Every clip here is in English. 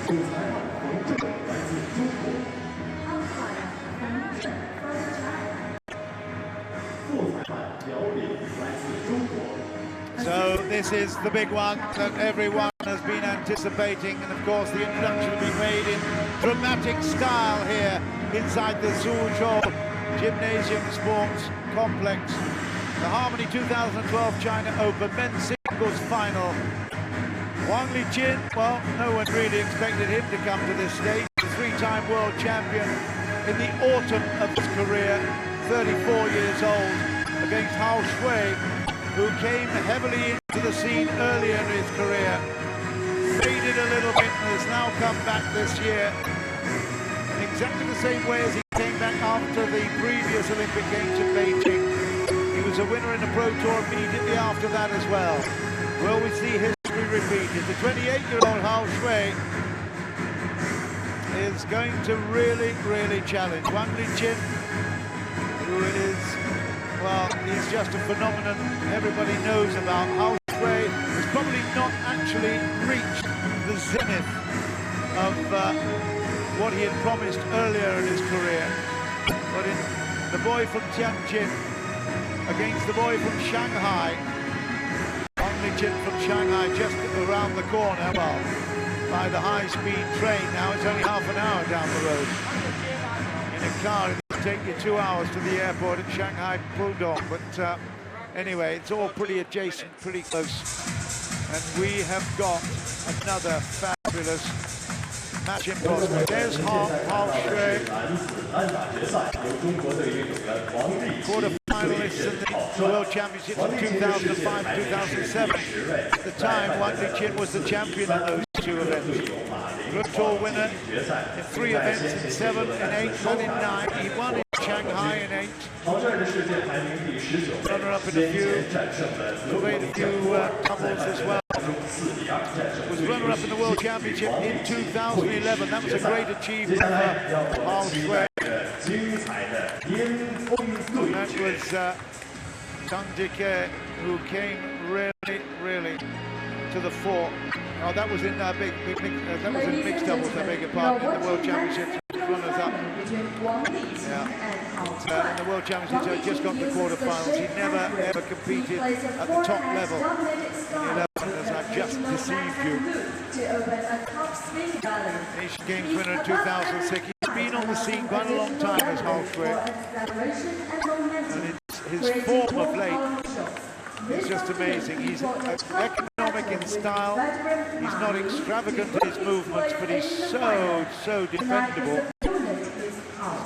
So this is the big one that everyone has been anticipating, and of course the introduction will be made in dramatic style here inside the Suzhou Gymnasium Sports Complex. The Harmony 2012 China Open men's singles final. Wang Liqin, well, no one really expected him to come to this stage. The three-time world champion in the autumn of his career, 34 years old, against HAO Shuai, who came heavily into the scene earlier in his career, faded a little bit and has now come back this year in exactly the same way as he came back after the previous Olympic Games in Beijing. He was a winner in the Pro Tour immediately after that as well. Will we see history repeated? The 28-year-old HAO Shuai is going to really challenge Wang Liqin, who is, well, he's just a phenomenon everybody knows about. HAO Shuai has probably not actually reached the zenith of what he had promised earlier in his career. But in the boy from Tianjin against the boy from Shanghai, Wang Liqin from Shanghai just around the corner, well, by the high-speed train now. It's only half an hour down the road. In a car, it'll take you 2 hours to the airport at Shanghai Pudong. But anyway, it's all pretty adjacent, pretty close. And we have got another fabulous match in prospect. There's HAO Shuai, quarter-finalists in the World Championships in 2005-2007. At the time, Wang Liqin was the champion in those two events. Pro Tour winner in 3 events, in 7, in 8, and in 9. He won in Shanghai in 8. Runner-up in a few, made a few doubles as well. Was runner-up in the World Championship in 2011. That was a great achievement for HAO Shuai. That was Zhang Jike, who came really to the fore. Oh, that was in that was in mixed doubles, I beg your pardon, in the World Championships, runners-up. Yeah. In the World Championships, he just got to the quarterfinals. He never ever competed at the top level. In 11, as I've just deceived you. Asian Games winner in 2006. He's been on the scene quite a long time as HAO Shuai. And his form of late is just amazing. He's economic in style. He's not extravagant in his movements, but he's so dependable.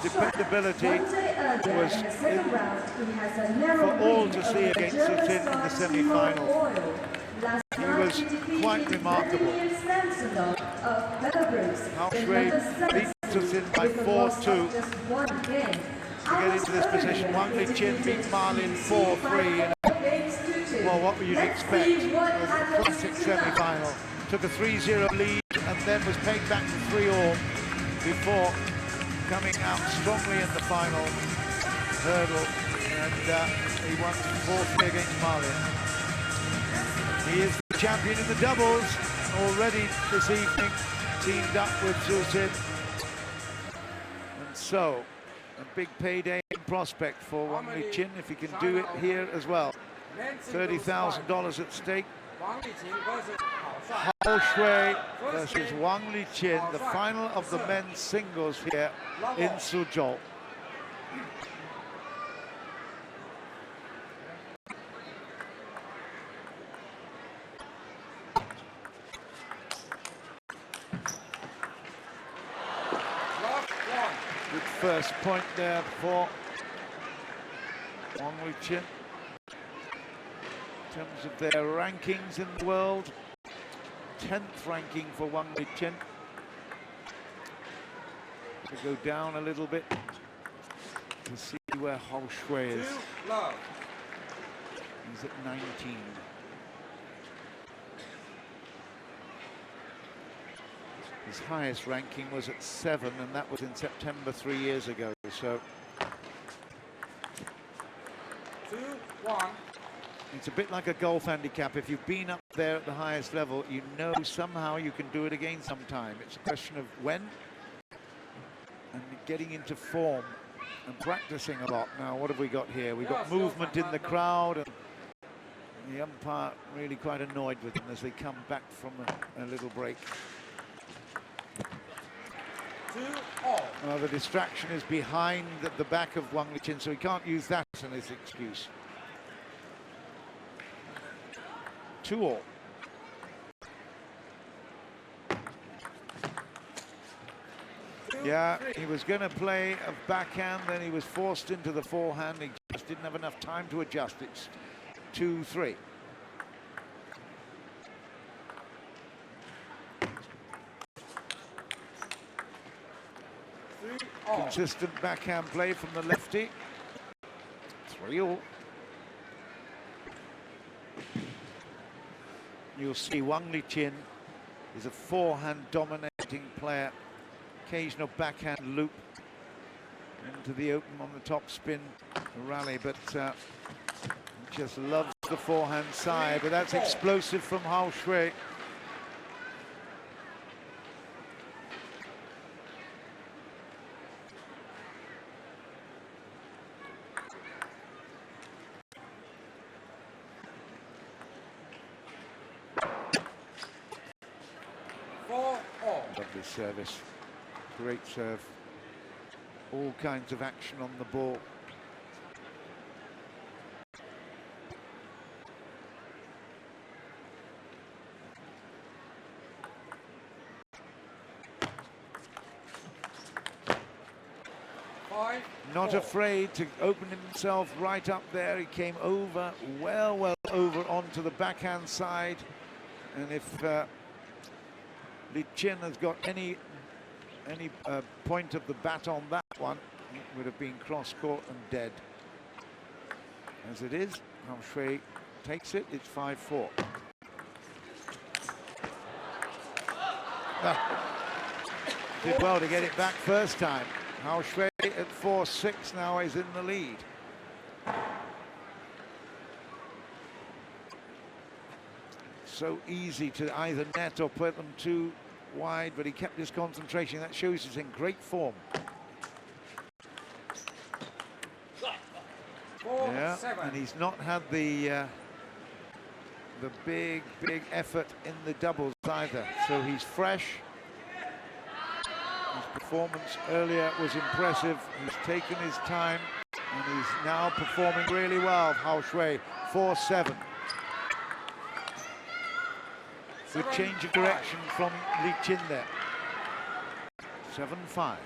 His dependability was for all to see against Sutin in the semi-final. He was quite remarkable. HAO Shuai beat Sutin by 4-2 to get into this position. Wang Liqin beat Marlin 4-3. Well, what would you expect? It was a classic semi-final. Took a 3-0 lead and then was pegged back to 3-all before coming out strongly in the final hurdle, and he won 4-3 against Marlin. He is the champion in the doubles already this evening, teamed up with Sutin. And so, a big payday in prospect for Wang Liqin if he can do it here as well. $30,000 at stake. HAO Shuai versus Wang Liqin, the final of the men's singles here in Suzhou. Good first point there for Wang Liqin. In terms of their rankings in the world, 10th ranking for Wang Liqin. To go down a little bit to see where HAO Shuai is. He's at 19. His highest ranking was at 7, and that was in September 3 years ago. So 2-1. It's a bit like a golf handicap. If you've been up there at the highest level, you know somehow you can do it again sometime. It's a question of when and getting into form and practicing a lot. Now, what have we got here? We've got movement in the crowd, and the umpire really quite annoyed with them as they come back from a little break. 2-all. Well, the distraction is behind the back of WANG Liqin, so he can't use that as his excuse. 2-all. Yeah, he was going to play a backhand, then he was forced into the forehand. He just didn't have enough time to adjust. It's 2-3. Consistent backhand play from the lefty. 3-all. You'll see WANG Liqin is a forehand dominating player. Occasional backhand loop into the open on the top spin rally, but he just loves the forehand side. But that's explosive from HAO Shuai. Lovely service. Great serve. All kinds of action on the ball. Not afraid to open himself right up there. He came over, well over onto the backhand side. And if Liqin has got any point of the bat on that one, it would have been cross-court and dead. As it is, HAO Shuai takes it. It's 5-4. Did well to get it back first time. HAO Shuai at 4-6 now is in the lead. So easy to either net or put them too wide, but he kept his concentration. That shows he's in great form. Yeah, and he's not had the big effort in the doubles either. So he's fresh. His performance earlier was impressive. He's taken his time, and he's now performing really well. HAO Shuai, 4-7. Good change of direction from Liqin there. 7-5.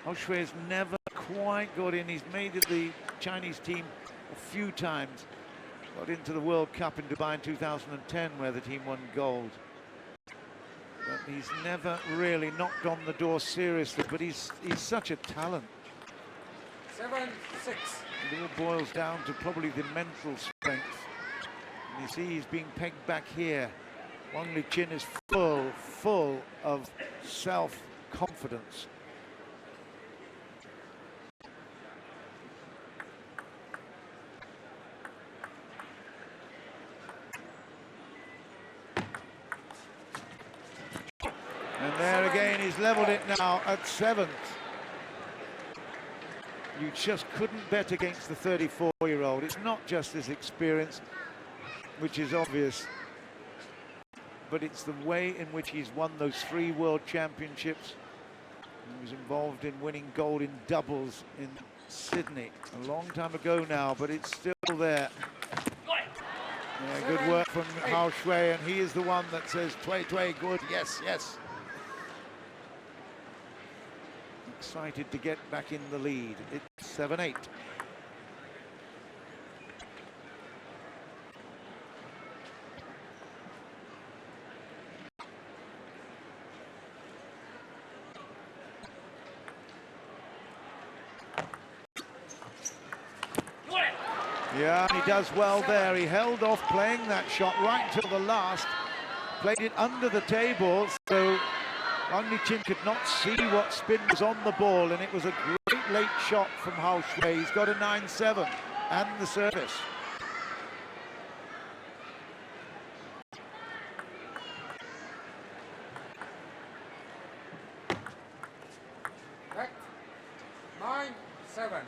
HAO Shuai has never quite got in. He's made it the Chinese team a few times. Got into the World Cup in Dubai in 2010, where the team won gold. But he's never really knocked on the door seriously, but he's such a talent. 7-6. It all boils down to probably the mental strength. And you see he's being pegged back here. WANG Liqin is full of self-confidence. And there again, he's leveled it now at 7th. You just couldn't bet against the 34-year-old. It's not just his experience, which is obvious, but it's the way in which he's won those 3 world championships. He was involved in winning gold in doubles in Sydney a long time ago now, but it's still there. Yeah, good work from HAO Shuai, and he is the one that says, "Tway, good, yes, yes." Excited to get back in the lead. It's 7-8. Yeah, he does well there. He held off playing that shot right until the last. Played it under the table, so Wang Liqin could not see what spin was on the ball, and it was a great late shot from HAO Shuai. He's got a 9-7 and the service. Correct. 9-7.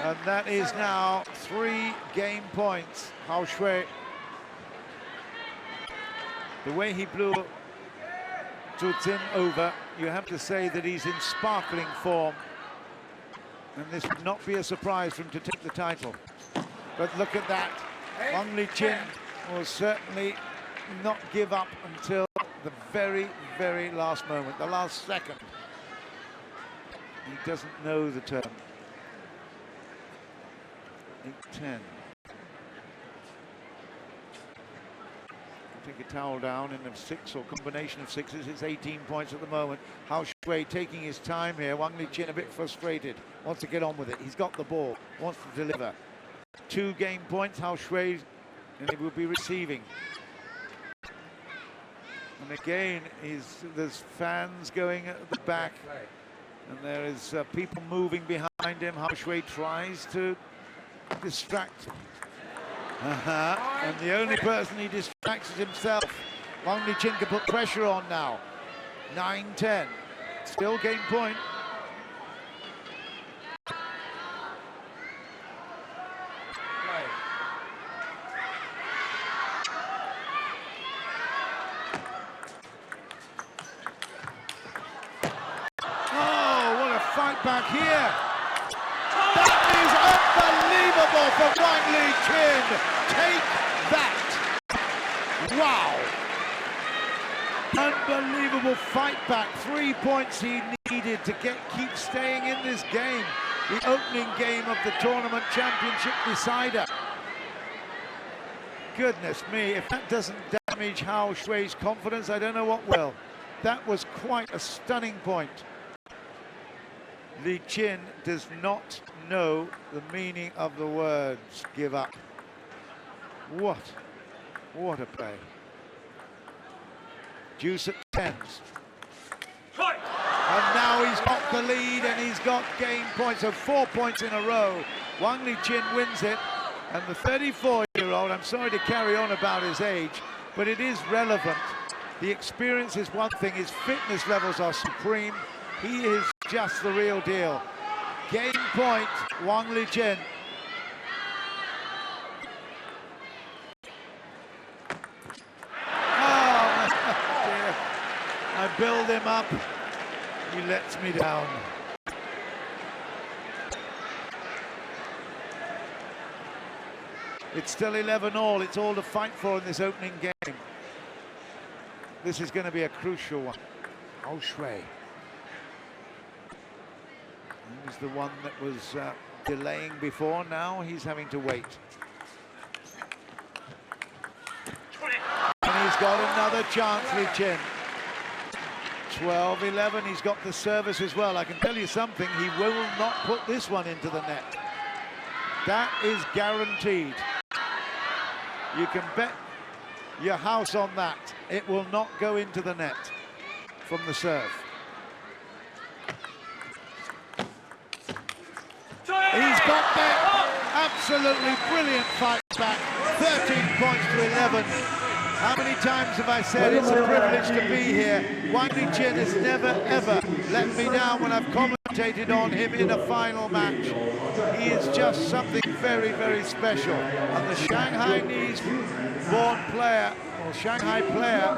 And that is now 3 game points. HAO Shuai, the way he blew Zhu Xin over, you have to say that he's in sparkling form. And this would not be a surprise for him to take the title. But look at that. Wang Liqin will certainly not give up until the very, very last moment, the last second. He doesn't know the term. 8-10. Take a towel down in a 6 or combination of 6s. It's 18 points at the moment. HAO Shuai taking his time here. Wang Liqin a bit frustrated. Wants to get on with it. He's got the ball. Wants to deliver. 2 game points. HAO Shuai, and he will be receiving. And again, there's fans going at the back, and there is people moving behind him. HAO Shuai tries to distract him. And the only person he distracts is himself. Wang Liqin can put pressure on now. 9-10. Still game point. Oh, what a fight back here. That is unbelievable for Wang Liqin. Take that. Wow. Unbelievable fight back. 3 points he needed to keep staying in this game. The opening game of the tournament championship decider. Goodness me, if that doesn't damage HAO Shuai's confidence, I don't know what will. That was quite a stunning point. Liqin does not know the meaning of the words give up. What a play. Deuce at 10s. And now he's got the lead and he's got game points, so 4 points in a row. Wang Liqin wins it, and the 34-year-old, I'm sorry to carry on about his age, but it is relevant. The experience is one thing, his fitness levels are supreme. He is just the real deal. Game point, Wang Liqin. Oh, dear. I build him up. He lets me down. It's still 11-all. It's all to fight for in this opening game. This is going to be a crucial one. HAO Shuai. He was the one that was delaying before. Now he's having to wait. And he's got another chance, Liqin. 12-11. He's got the service as well. I can tell you something. He will not put this one into the net. That is guaranteed. You can bet your house on that. It will not go into the net from the serve. He's got that. Absolutely brilliant fight back. 13 points to 11. How many times have I said it's a privilege to be here? Wang Liqin has never, ever let me down when I've commentated on him in a final match. He is just something very, very special. And the Shanghai-born player, or Shanghai player,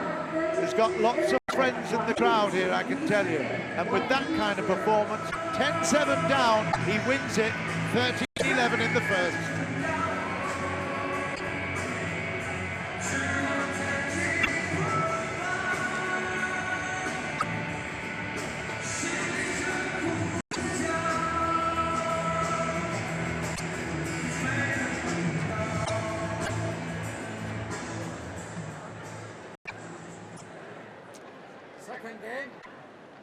has got lots of friends in the crowd here, I can tell you. And with that kind of performance, 10-7 down, he wins it, 13-11 in the first. Second game.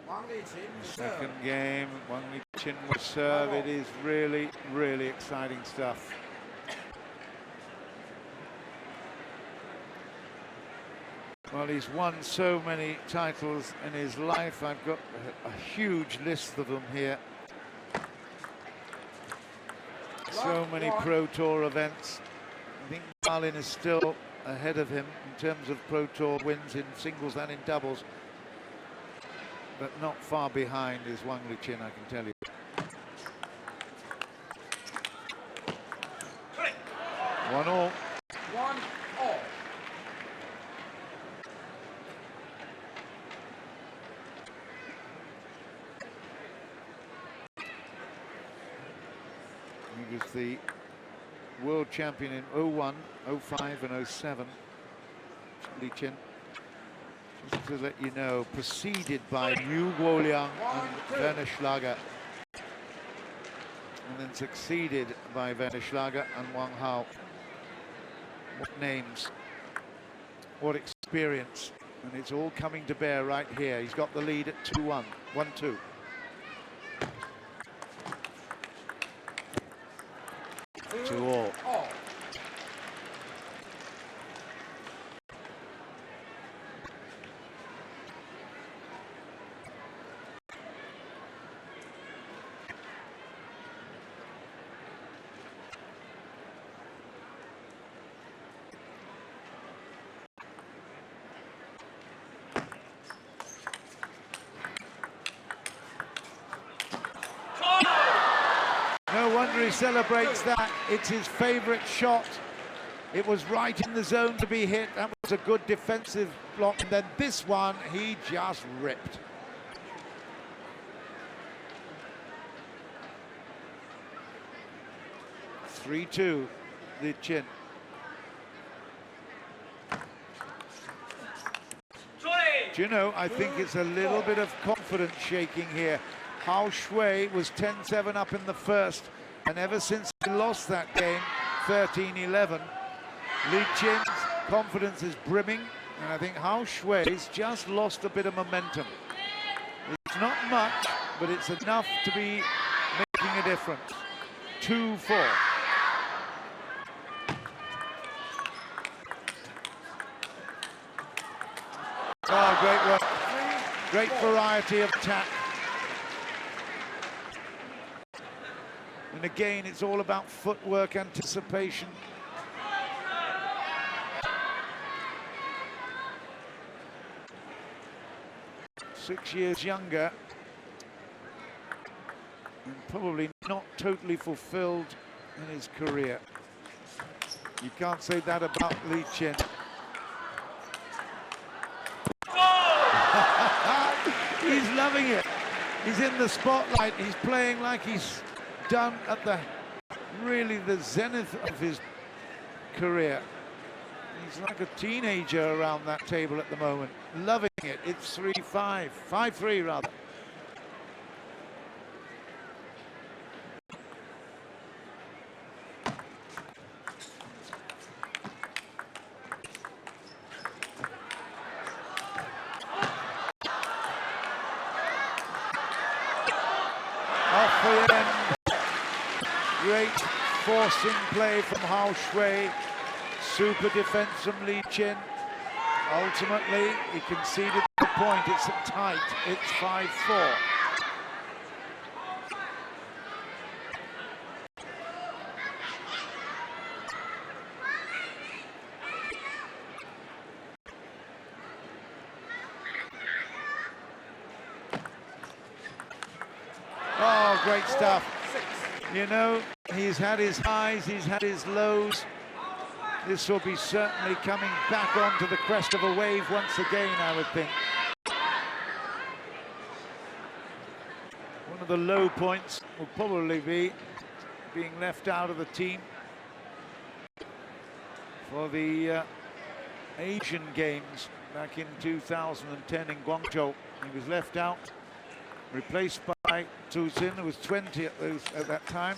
WANG Liqin. Second game, WANG Liqin will serve. It is really, really exciting stuff. Well, he's won so many titles in his life. I've got a huge list of them here. So many Pro Tour events. I think Marlin is still ahead of him in terms of Pro Tour wins in singles and in doubles. But not far behind is WANG Liqin, I can tell you. One all. 1-all. He was the world champion in 01, 05 and 07. Liqin, just to let you know, preceded by Liu Guoliang and Werner Schlager. And then succeeded by Werner Schlager and Wang Hao. What names, what experience, and it's all coming to bear right here. He's got the lead at 2-1, 1-2. Two all. No wonder he celebrates that. It's his favorite shot. It was right in the zone to be hit. That was a good defensive block. And then this one, he just ripped. (3-2), Liqin. Do you know, I think it's a little bit of confidence shaking here. HAO Shuai was 10-7 up in the first, and ever since he lost that game, 13-11, Liqin's confidence is brimming, and I think HAO Shuai's just lost a bit of momentum. It's not much, but it's enough to be making a difference. 2-4. Oh, great work. Great variety of attack. And again, it's all about footwork, anticipation. Six years younger, and probably not totally fulfilled in his career. You can't say that about Liqin. He's loving it. He's in the spotlight. He's playing like he's done at the zenith of his career. He's like a teenager around that table at the moment, loving it. It's 3-5, 5-3 rather. Off the end. Great forcing play from HAO Shuai. Super defense from Liqin. Ultimately, he conceded the point. It's tight. It's 5-4. Oh, great stuff. You know, he's had his highs, he's had his lows. This will be certainly coming back onto the crest of a wave once again, I would think. One of the low points will probably be being left out of the team for the Asian Games back in 2010 in Guangzhou. He was left out, replaced by Tu Xin, who was 20 at that time.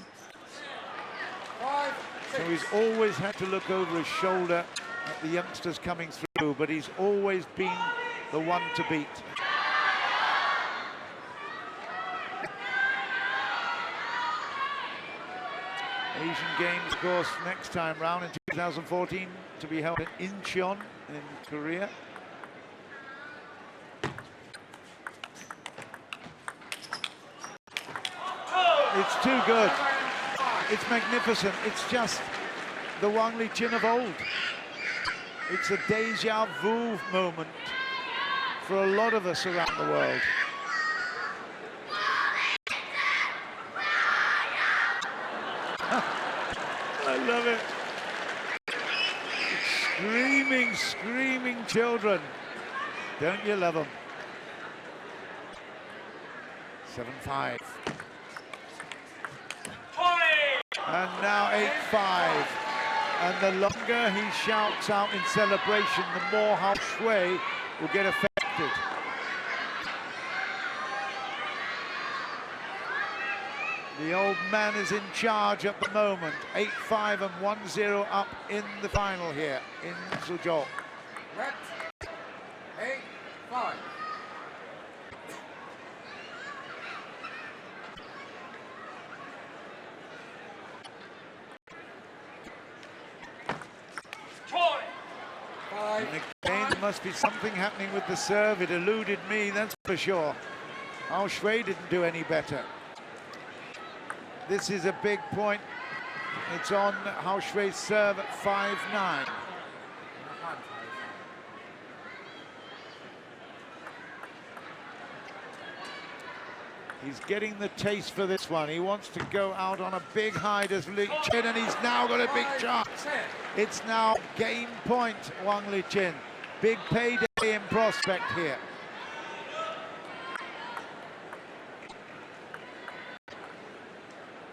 So he's always had to look over his shoulder at the youngsters coming through, but he's always been the one to beat. Asian Games, of course, next time round in 2014 to be held in Incheon in Korea. It's too good. It's magnificent. It's just the Wang Liqin of old. It's a déjà vu moment for a lot of us around the world. I love it. Screaming, screaming children. Don't you love them? 7-5. And now 8-5. And the longer he shouts out in celebration, the more HAO Shuai will get affected. The old man is in charge at the moment. 8-5 and 1-0 up in the final here in Suzhou. Red, 8-5. And again, there must be something happening with the serve. It eluded me, that's for sure. HAO Shuai didn't do any better. This is a big point. It's on HAO Shuai's serve at 5-9. He's getting the taste for this one. He wants to go out on a big high as Liqin, and he's now got a big chance. It's now game point, Wang Liqin. Big payday in prospect here.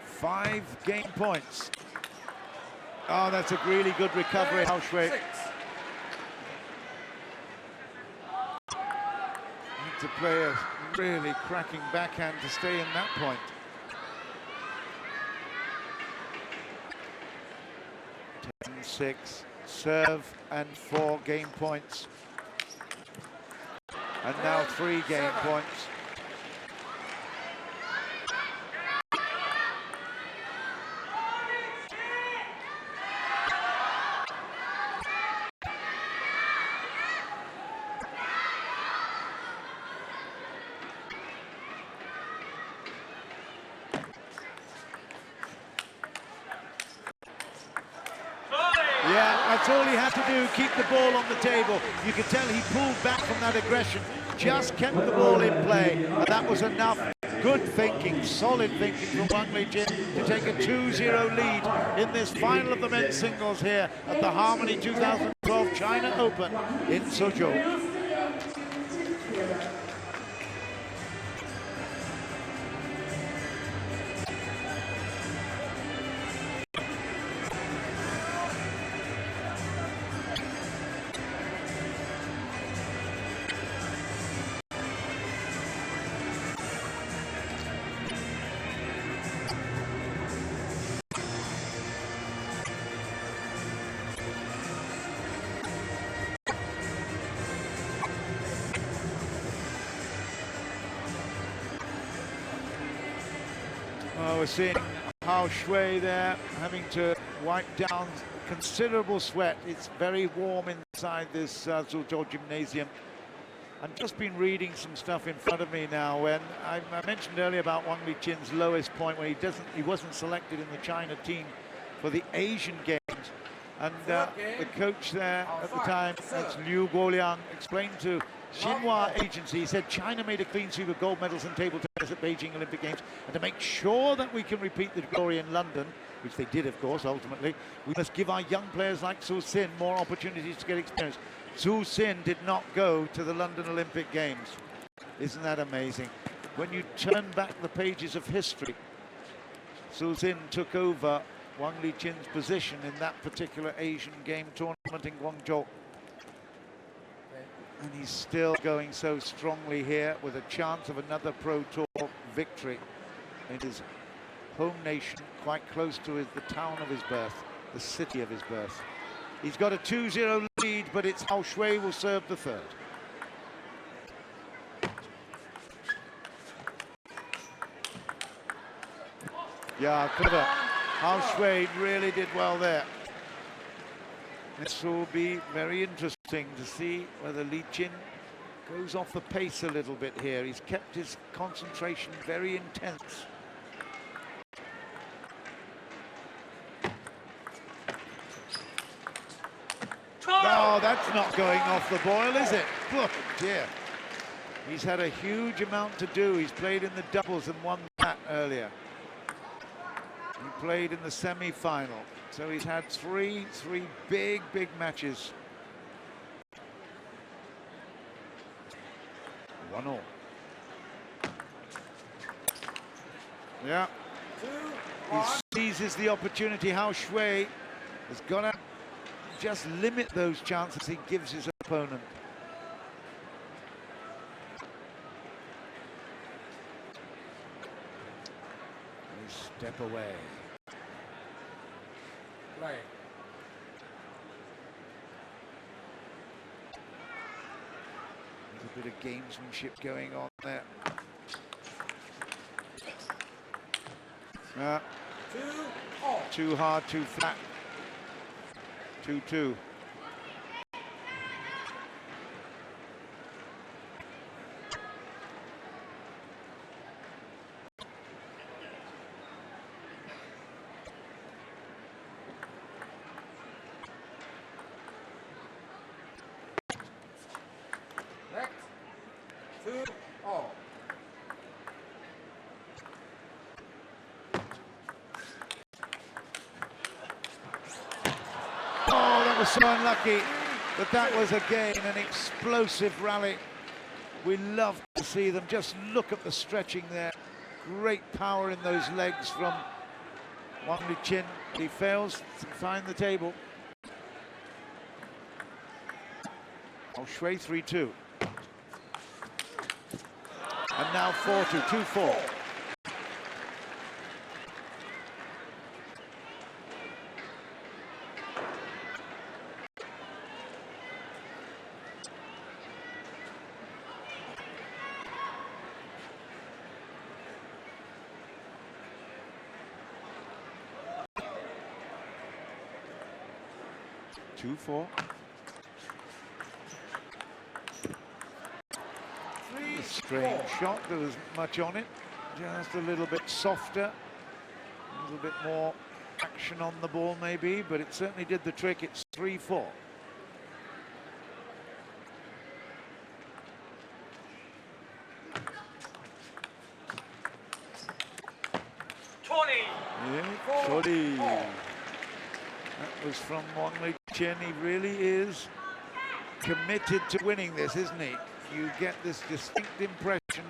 Five game points. Oh, that's a really good recovery, HAO Shuai. Need to play a really cracking backhand to stay in that point. Ten, 6, serve and 4 game points. And now 3 game points. Yeah, that's all he had to do, keep the ball on the table. You could tell he pulled back from that aggression, just kept the ball in play, and that was enough. Good thinking, solid thinking from Wang Liqin to take a 2-0 lead in this final of the men's singles here at the Harmony 2012 China Open in Suzhou. Well, we're seeing HAO Shuai there having to wipe down considerable sweat. It's very warm inside this Suzhou gymnasium. I've just been reading some stuff in front of me now. When I mentioned earlier about Wang Liqin's lowest point, when he wasn't selected in the China team for the Asian Games. And the coach there at the time, that's Liu Guoliang, explained to Xinhua agency, he said China made a clean sweep of gold medals in table tennis at Beijing Olympic Games, and to make sure that we can repeat the glory in London, which they did, of course, ultimately, we must give our young players like Su Xin more opportunities to get experience. Su Xin did not go to the London Olympic Games. Isn't that amazing? When you turn back the pages of history, Su Xin took over Wang Liqin's position in that particular Asian game tournament in Guangzhou. And he's still going so strongly here with a chance of another Pro Tour victory in his home nation, quite close to the town of his birth, the city of his birth. He's got a 2-0 lead, but it's HAO Shuai will serve the third. Yeah, clever. HAO Shuai really did well there. This will be very interesting to see whether Liqin goes off the pace a little bit here. He's kept his concentration very intense. Oh, that's not going off the boil, is it? Look, dear. He's had a huge amount to do. He's played in the doubles and won that earlier. He played in the semi-final. So he's had three big matches. 1-1. Yeah. He seizes the opportunity. HAO Shuai has got to just limit those chances he gives his opponent. They step away. Play. There's a bit of gamesmanship going on there. 2-all. Too hard, too flat. 2-2. Next. 2-all. Oh, that was so unlucky, but that was again an explosive rally. We love to see them. Just look at the stretching there. Great power in those legs from WANG Liqin. He fails to find the table. HAO Shuai 3-2. And now 4-2, 2-4. A strange shot, there was much on it, just a little bit softer, a little bit more action on the ball maybe, but it certainly did the trick. It's 3-4. Yeah, 40. That was from WANG Liqin. He really is committed to winning this, isn't he? You get this distinct impression.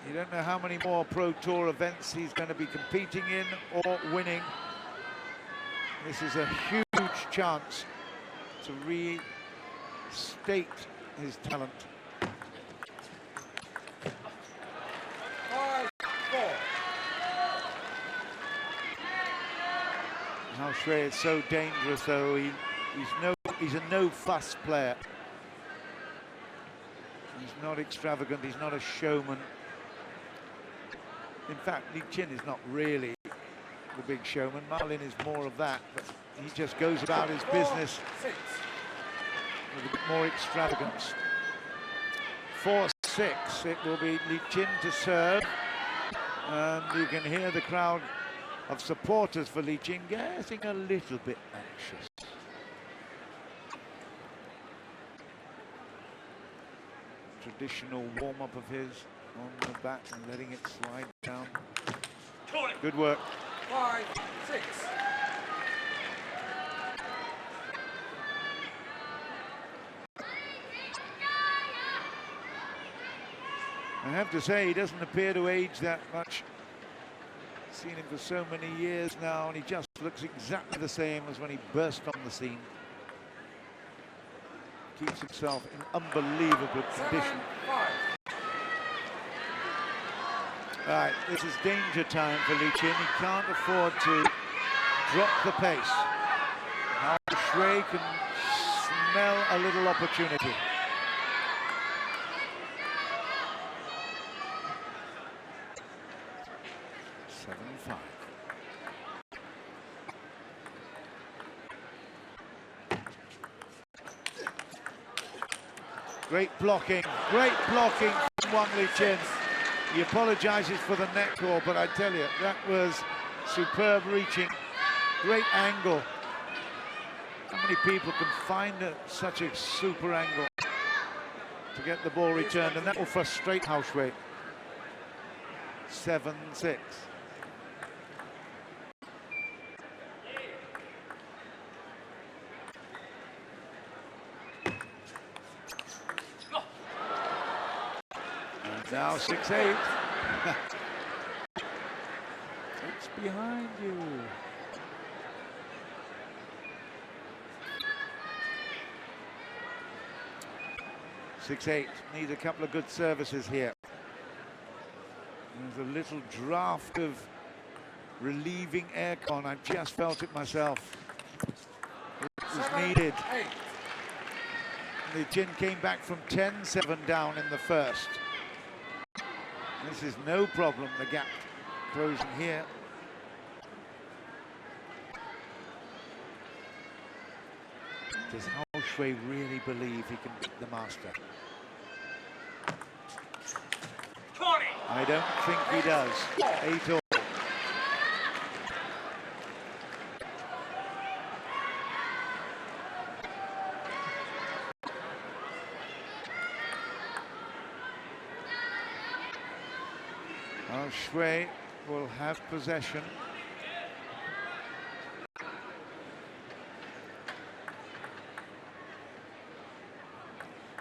You don't know how many more Pro Tour events he's going to be competing in or winning. This is a huge chance to restate his talent. 5-4. HAO Shuai is so dangerous, though. He's a no-fuss player. He's not extravagant, he's not a showman. In fact, Liqin is not really the big showman. Marlin is more of that, but he just goes about his business with a bit more extravagance. 4-6, it will be Liqin to serve. And you can hear the crowd of supporters for Liqin getting a little bit anxious. Traditional warm-up of his on the bat and letting it slide down. Good work. 5-6. I have to say, he doesn't appear to age that much. Seen him for so many years now, and he just looks exactly the same as when he burst on the scene. Keeps himself in unbelievable condition. 7-5. Right, this is danger time for Liqin. He can't afford to drop the pace. HAO Shuai can smell a little opportunity. 7-5. Great blocking from Wang Liqin. He apologises for the net call, but I tell you, that was superb reaching, great angle. How many people can find such a super angle to get the ball returned, and that will frustrate HAO Shuai. 7-6. And now 6-8. It's behind you. Six-eight, need a couple of good services here. There's a little draft of relieving aircon. I've just felt it myself. It was needed. Liqin came back from 10-7 down in the first. This is no problem, the gap closing here. Does HAO Shuai really believe he can beat the master? I don't think he does. 8-all. HAO Shuai will have possession.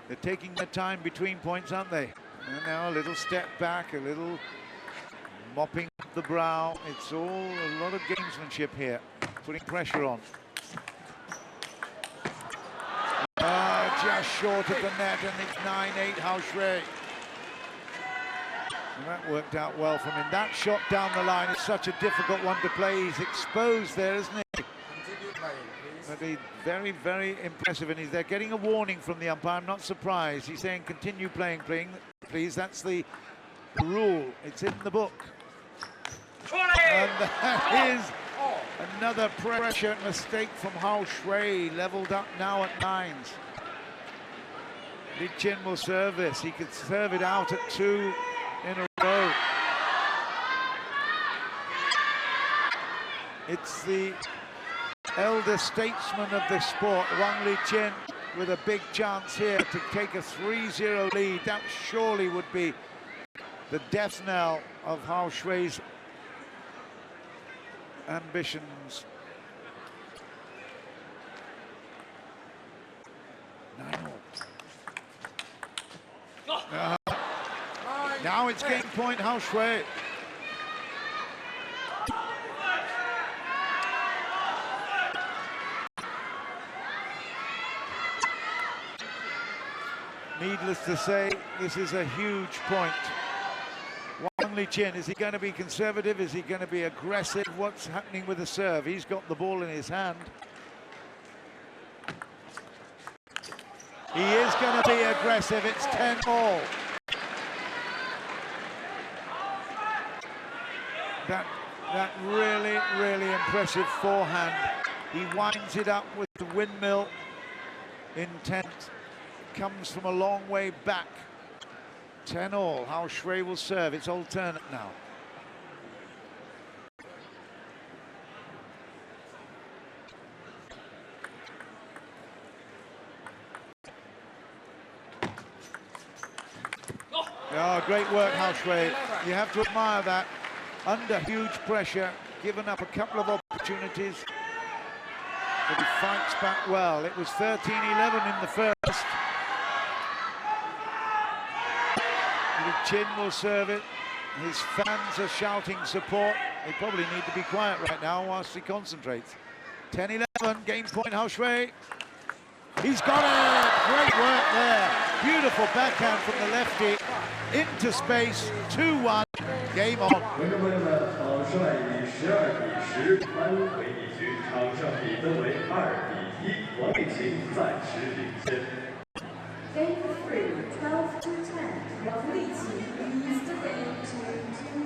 They're taking their time between points, aren't they? And now a little step back, a little mopping the brow. It's all a lot of gamesmanship here, putting pressure on. Just short of the net, and it's 9-8 HAO Shuai. And that worked out well from him. That shot down the line is such a difficult one to play. He's exposed there, isn't he? Continue playing, please. But he's very, very impressive, and they're getting a warning from the umpire. I'm not surprised. He's saying continue playing, please. That's the rule. It's in the book. And that is another pressure mistake from HAO Shuai, leveled up now at 9s. Liqin will serve this. He could serve it out at 2 in a row. It's the elder statesman of the sport, Wang Liqin, with a big chance here to take a 3-0 lead. That surely would be the death knell of HAO Shuai's ambitions. 9-all. Now it's game point HAO Shuai. Needless to say, this is a huge point. Wang Liqin, is he going to be conservative? Is he going to be aggressive? What's happening with the serve? He's got the ball in his hand. He is going to be aggressive. It's 10-all. That really, really impressive forehand. He winds it up with the windmill intent. Comes from a long way back. 10-all. HAO Shuai will serve. It's alternate now. Oh, great work, HAO Shuai. You have to admire that. Under huge pressure, given up a couple of opportunities, but he fights back well. It was 13-11 in the first. Liqin will serve it. His fans are shouting support. They probably need to be quiet right now whilst he concentrates. 10-11, game point HAO Shuai. He's got it! Great work there. Beautiful backhand from the lefty. Into space, 2-1, game on. 观众朋友们，郝帅以12-10扳回一局，场上比分为2-1，王励勤暂时领先。Game 3, 12-10. Wang Liqin leads the game to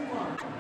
2-1.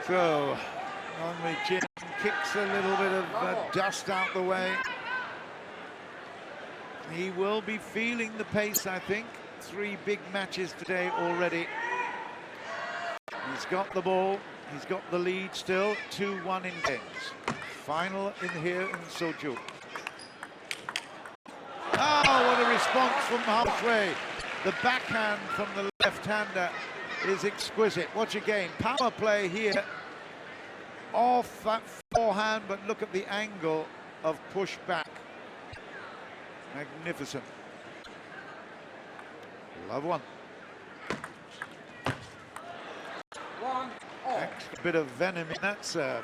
So, Wang Liqin kicks a little bit of dust out the way. He will be feeling the pace, I think. 3 big matches today already. He's got the ball. He's got the lead still. 2-1 in games. Final in here in Soju. Oh, what a response from HAO Shuai. The backhand from the left-hander is exquisite. Watch again. Power play here. Off that forehand, but look at the angle of push back. Magnificent. Love one. Extra bit of venom in that serve.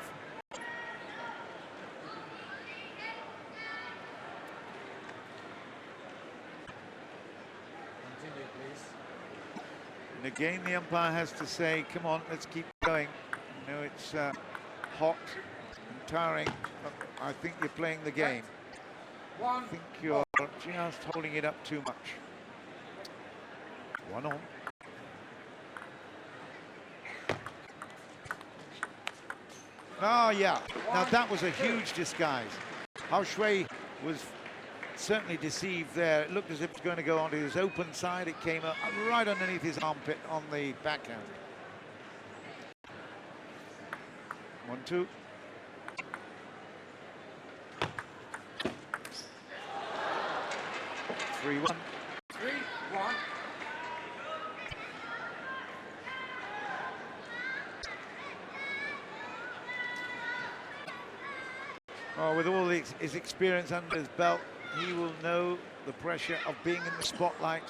Continue, please. And again, the umpire has to say, come on, let's keep going. You know, it's hot and tiring. I think you're playing the game. I think you're just holding it up too much. 1 on. Oh, yeah. Now, that was a huge disguise. HAO Shuai was certainly deceived there. It looked as if it was going to go onto his open side. It came up right underneath his armpit on the backhand. 1-2. Three, 1. 3-1. Oh, with all his experience under his belt, he will know the pressure of being in the spotlight.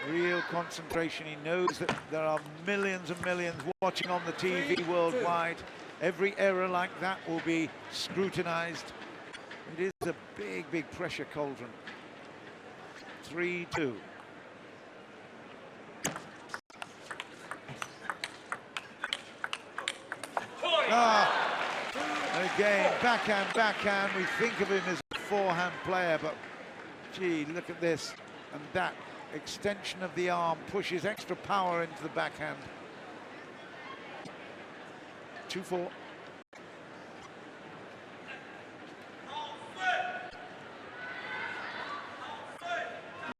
Real concentration. He knows that there are millions and millions watching on the TV worldwide. Every error like that will be scrutinized. It is a big, big pressure cauldron. 3-2. Again, backhand. We think of him as a forehand player, but gee, look at this. And that extension of the arm pushes extra power into the backhand. 2-4.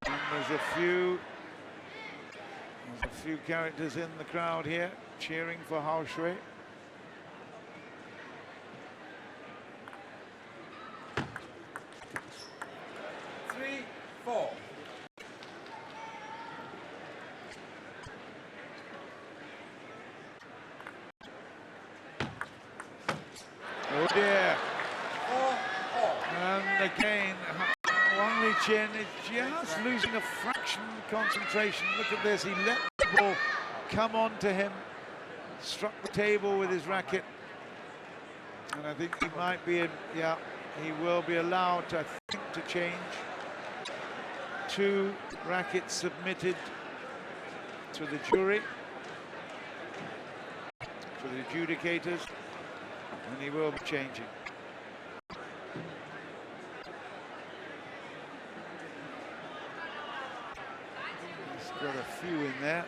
And there's a few characters in the crowd here cheering for HAO Shuai. Oh dear. And again, Wang Liqin is just losing a fraction of concentration. Look at this, he let the ball come on to him, struck the table with his racket. And I think he might be in, yeah, he will be allowed to, I think, to change. 2 rackets submitted to the jury, to the adjudicators, and he will be changing. He's got a few in there.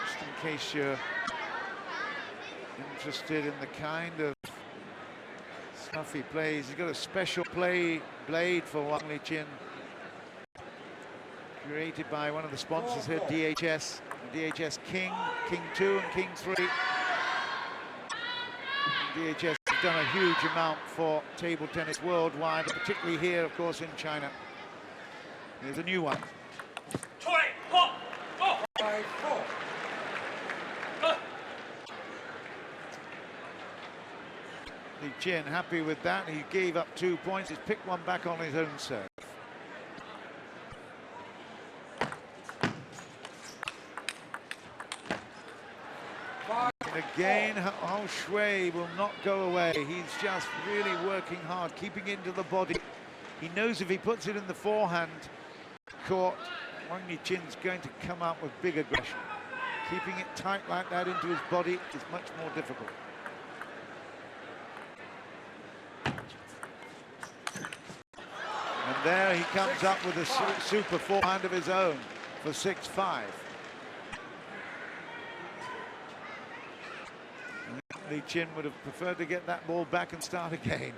Just in case you're interested in the kind of stuff he plays. He's got a special blade for Wang Liqin, created by one of the sponsors here, DHS. DHS King 2 and King 3. DHS has done a huge amount for table tennis worldwide, particularly here, of course, in China. Here's a new one. Liqin happy with that. He gave up 2 points. He's picked one back on his own serve. And again, HAO Shuai will not go away. He's just really working hard, keeping into the body. He knows if he puts it in the forehand court, Wang Liqin's going to come out with big aggression. Keeping it tight like that into his body is much more difficult. And there he comes up with a super forehand of his own. for 6-5. Liqin would have preferred to get that ball back and start again.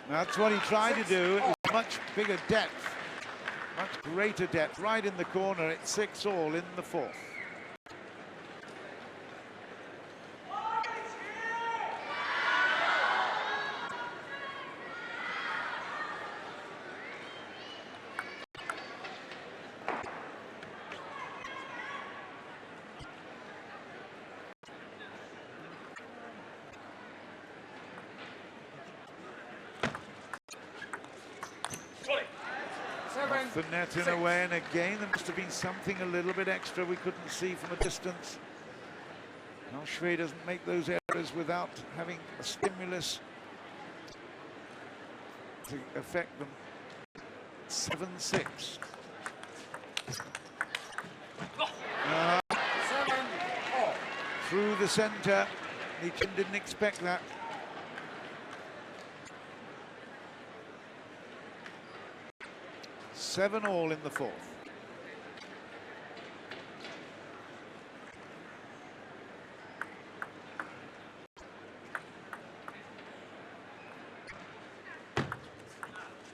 That's what he tried to do. It was much bigger depth, much greater depth. Right in the corner, it's 6-all in the fourth. Off the net in a way, and again there must have been something a little bit extra we couldn't see from a distance. HAO Shuai doesn't make those errors without having a stimulus to affect them. 7-6. Through the center. Liqin didn't expect that. 7-all in the fourth.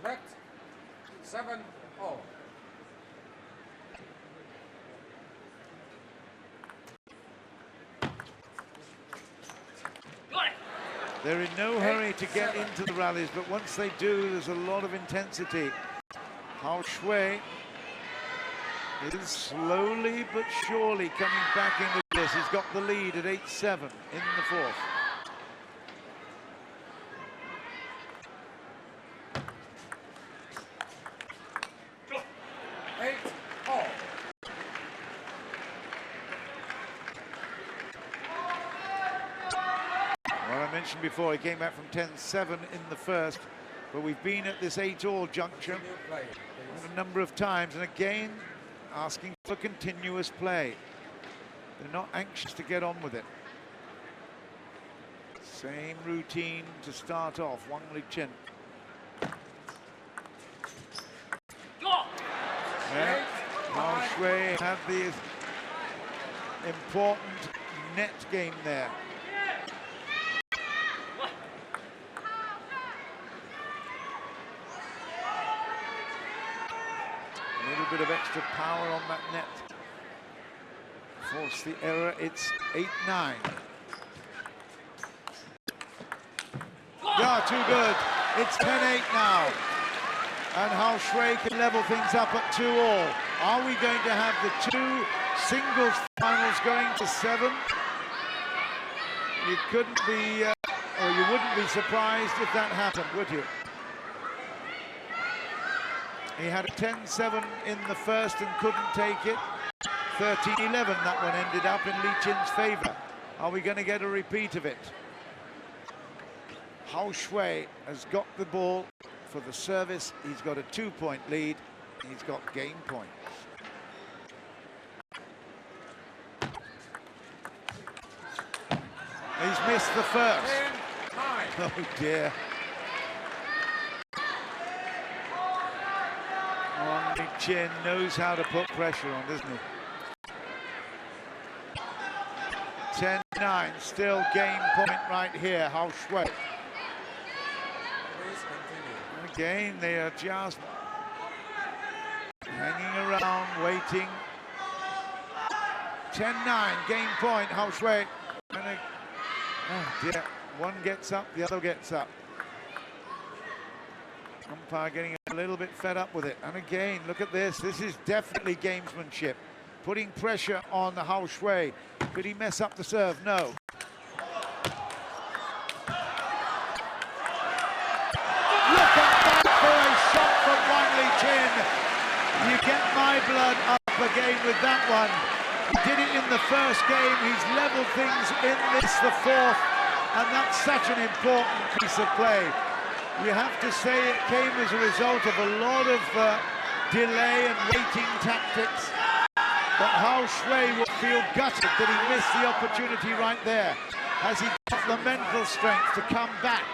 Correct. 7-all. They're in no hurry to get into the rallies, but once they do, there's a lot of intensity. HAO Shuai is slowly but surely coming back into this. He's got the lead at 8-7 in the fourth. Well, I mentioned before, he came back from 10-7 in the first, but we've been at this 8-all juncture a number of times, and again asking for continuous play. They're not anxious to get on with it. Same routine to start off. WANG Liqin. Yeah, HAO Shuai had the important net game there. A little bit of extra power on that net. Force the error, it's 8-9. Yeah, too good. It's 10-8 now. And HAO Shuai can level things up at 2-all. Are we going to have the two singles finals going to 7? You couldn't be, or you wouldn't be surprised if that happened, would you? He had a 10-7 in the first and couldn't take it. 13-11, that one ended up in Liqin's favor. Are we going to get a repeat of it? HAO Shuai has got the ball for the service. He's got a 2-point lead. He's got game points. He's missed the first. Oh dear. WANG Liqin knows how to put pressure on, doesn't he? 10-9, still game point right here, HAO Shuai. Again, they are just hanging around, waiting. 10-9, game point, HAO Shuai. Oh dear, one gets up, the other gets up. Umpire getting a little bit fed up with it. And again, look at this. This is definitely gamesmanship. Putting pressure on the HAO Shuai. Could he mess up the serve? No. Look at that for a shot from WANG Liqin. You get my blood up again with that one. He did it in the first game. He's leveled things in this, the fourth. And that's such an important piece of play. You have to say it came as a result of a lot of delay and waiting tactics. But HAO Shuai will feel gutted that he missed the opportunity right there. Has he got the mental strength to come back?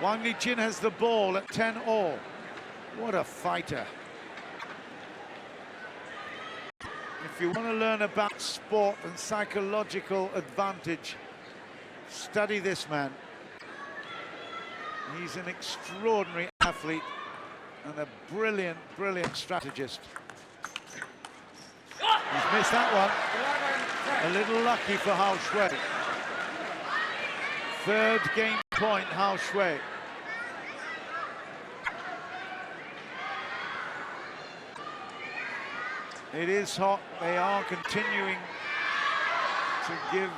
Wang Liqin has the ball at 10-all. What a fighter. If you want to learn about sport and psychological advantage, study this man. He's an extraordinary athlete and a brilliant, brilliant strategist. He's missed that one. A little lucky for HAO Shuai. Third game point, HAO Shuai. It is hot. They are continuing to give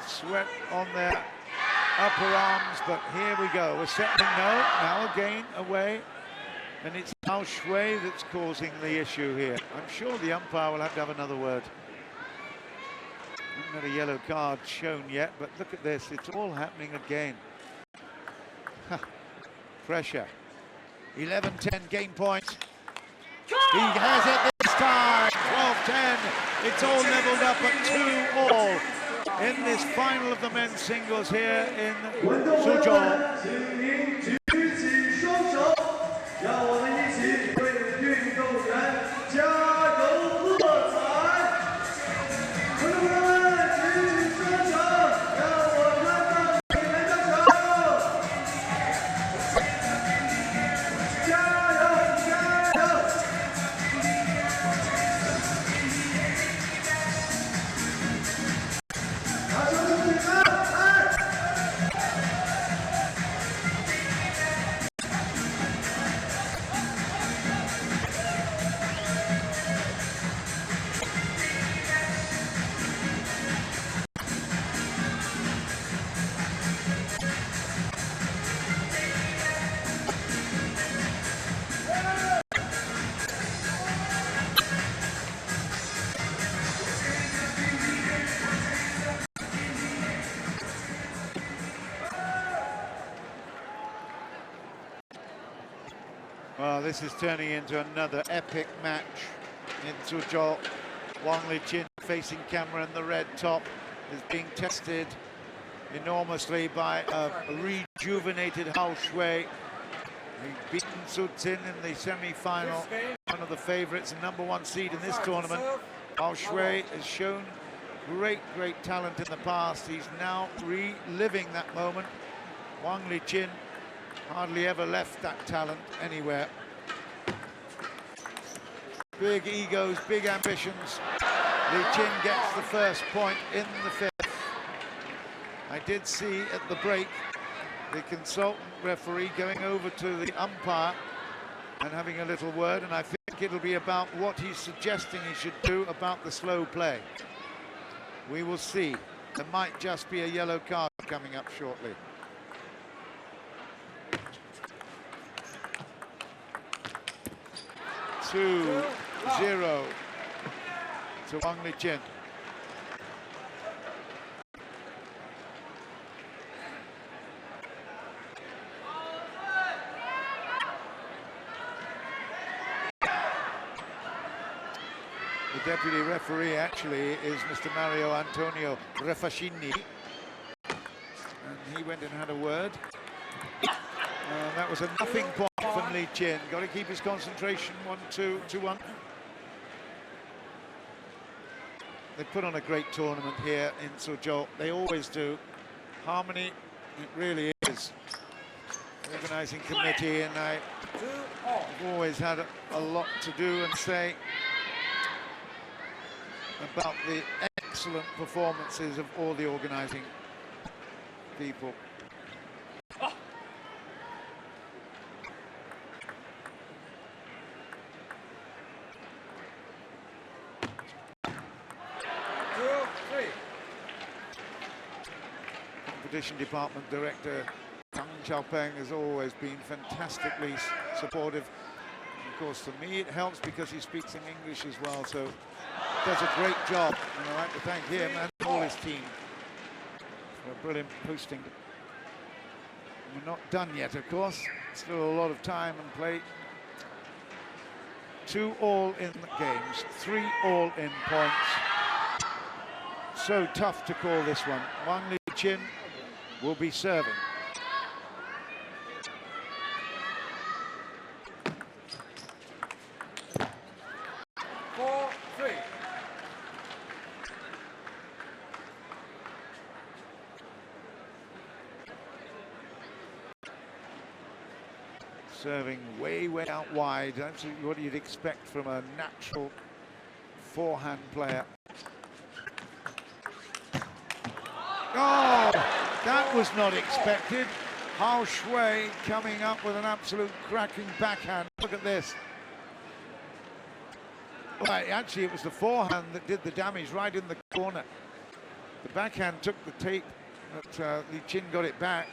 sweat on their upper arms, but here we go. We're settling now again away, and it's HAO Shuai that's causing the issue here. I'm sure the umpire will have to have another word. Not a yellow card shown yet, but look at this. It's all happening again. Pressure. 11-10 game point. He has it this time. 12-10. It's all leveled up at 2-all in this final of the men's singles here in Suzhou. Well, this is turning into another epic match in Suzhou. Wang Liqin facing camera in the red top is being tested enormously by a rejuvenated HAO Shuai. He's beaten Su Xin in the semi-final, one of the favourites and #1 seed in this tournament. HAO Shuai has shown great talent in the past. He's now reliving that moment. Wang Liqin hardly ever left that talent anywhere. Big egos, big ambitions. Liqin gets the first point in the fifth. I did see at the break the consultant referee going over to the umpire and having a little word, and I think it'll be about what he's suggesting he should do about the slow play. We will see. There might just be a yellow card coming up shortly. Two 0 to Wang Liqin. The deputy referee actually is Mr. Mario Antonio Refascini, and he went and had a word. That was a nothing point from Liqin. Got to keep his concentration. 1-2, 2-1. They put on a great tournament here in Suzhou. They always do. Harmony, it really is. Organising committee, and I've always had a lot to do and say about the excellent performances of all the organising people. Competition Department Director Tang Xiaopeng has always been fantastically supportive. Of course, for me, it helps because he speaks in English as well, so does a great job. And I'd like to thank him and all his team for a brilliant posting. We're not done yet, of course. Still a lot of time and play. 2 all-in games, 3 all-in points. So tough to call this one. Wang Liqin will be serving. Serving way out wide. That's what you'd expect from a natural forehand player. Oh, that was not expected. HAO Shuai coming up with an absolute cracking backhand. Look at this. Well, actually, it was the forehand that did the damage right in the corner. The backhand took the tape, but Liqin got it back.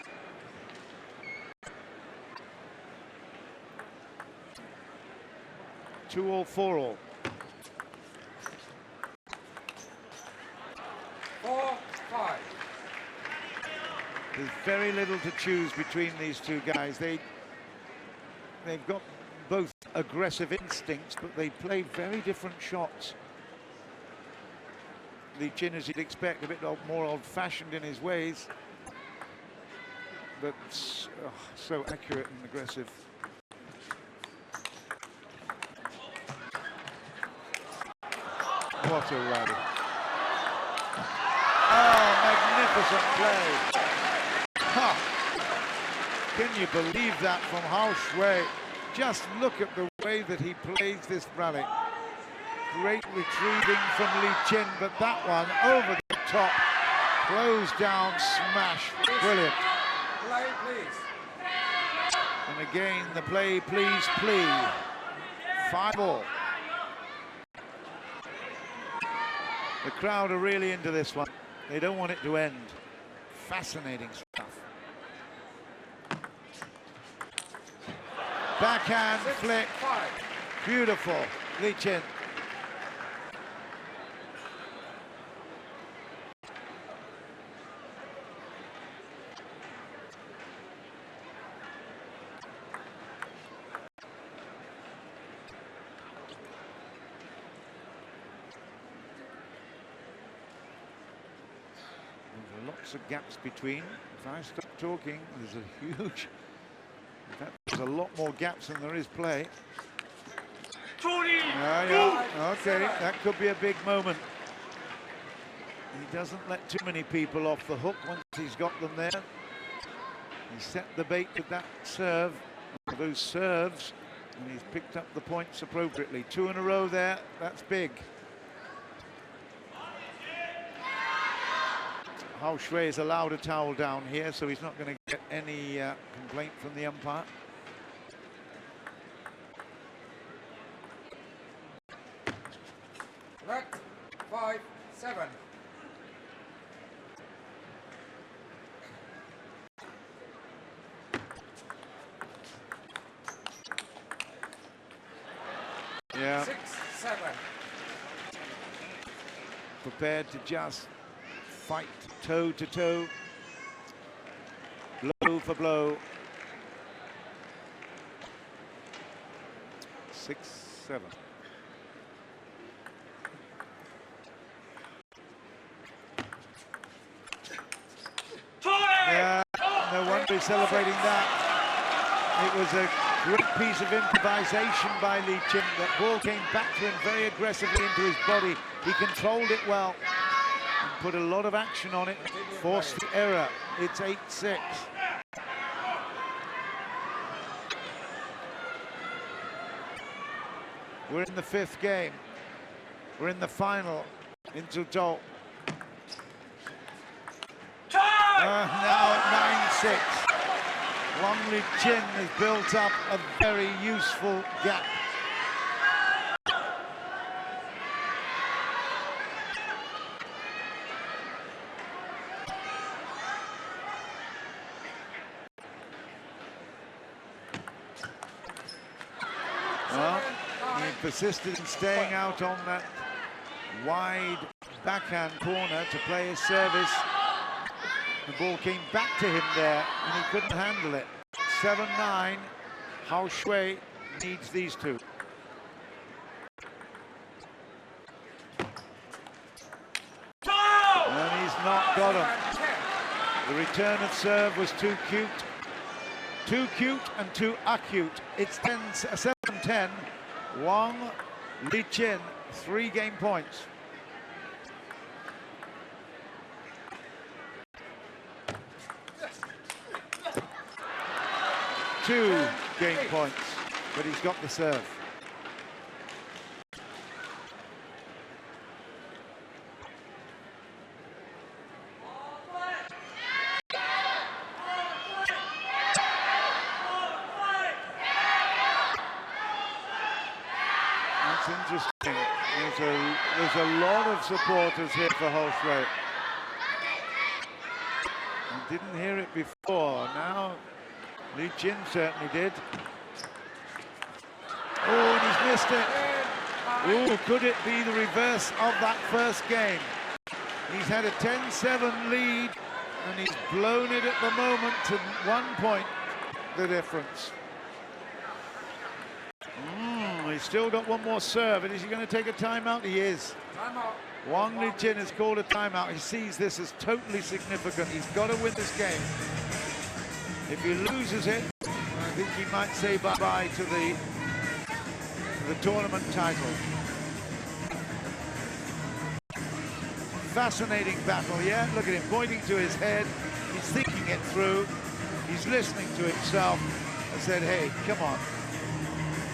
Two all, 4 all. 4-5. There's very little to choose between these two guys. They've got both aggressive instincts, but they play very different shots. Liqin, as you'd expect, a bit more old-fashioned in his ways, but so accurate and aggressive. What a rally. Oh, magnificent play. Huh. Can you believe that from HAO Shuai? Just look at the way that he plays this rally. Great retrieving from Liqin, but that one over the top. Close down, smash. Brilliant. Play, please. And again, the play, please, plea. 5 all. The crowd are really into this one. They don't want it to end. Fascinating stuff. Backhand flick. 5. Beautiful. Liqin. Lots of gaps between. If I stop talking, there's a huge... In fact, there's a lot more gaps than there is play. Yeah. Okay, that could be a big moment. He doesn't let too many people off the hook once he's got them there. He set the bait with that serve, those serves, and he's picked up the points appropriately. 2 in a row there, that's big. HAO Shuai is allowed a towel down here, so he's not going to get any complaint from the umpire. Red, 5-7. Yeah. 6-7. Prepared to just fight toe to toe, blow for blow. 6-7. Yeah, no wonder he's celebrating that. It was a great piece of improvisation by Liqin. That ball came back to him very aggressively into his body. He controlled it well. Put a lot of action on it, forced the error. It's 8-6. We're in the 5th game. We're in the final in Zhuzhou. Now at 9-6. WANG Liqin has built up a very useful gap. Well, he persisted in staying out on that wide backhand corner to play his service. The ball came back to him there, and he couldn't handle it. 7-9. HAO Shuai needs these two. And he's not got him. The return of serve was too cute. Too cute and too acute. It's 7-10. Wang Liqin, 3 game points. Two game points, but he's got the serve. That's interesting. There's a lot of supporters here for HAO Shuai. I didn't hear it before. Now Liqin certainly did. Oh, and he's missed it. Oh, could it be the reverse of that first game? He's had a 10-7 lead, and he's blown it at the moment to 1 point, the difference. He's still got one more serve, and is he going to take a timeout? He is. Timeout. Wang Liqin has called a timeout. He sees this as totally significant. He's got to win this game. If he loses it, I think he might say bye-bye to the tournament title. Fascinating battle, yeah? Look at him pointing to his head. He's thinking it through. He's listening to himself and said, hey, come on.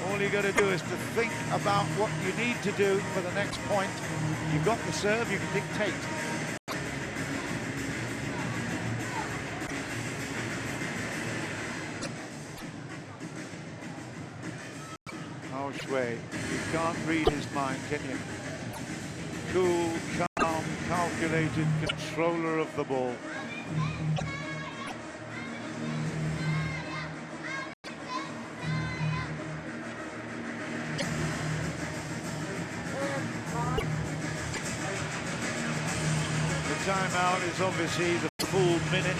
All you got to do is to think about what you need to do for the next point. You've got the serve, you can dictate. HAO Shuai, you can't read his mind, can you? Cool, calm, calculated controller of the ball. The timeout is obviously the full minute,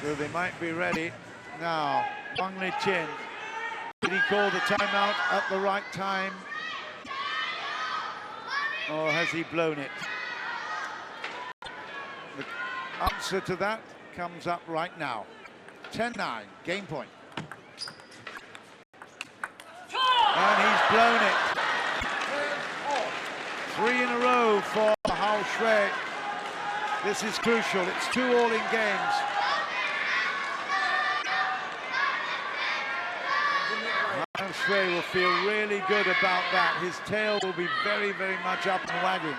so they might be ready now. Wang Liqin, did he call the timeout at the right time, or has he blown it? The answer to that comes up right now. 10-9, game point. And he's blown it. 3 in a row for HAO Shuai. This is crucial. It's 2 all in games. HAO Shuai will feel really good about that. His tail will be very, very much up and wagging.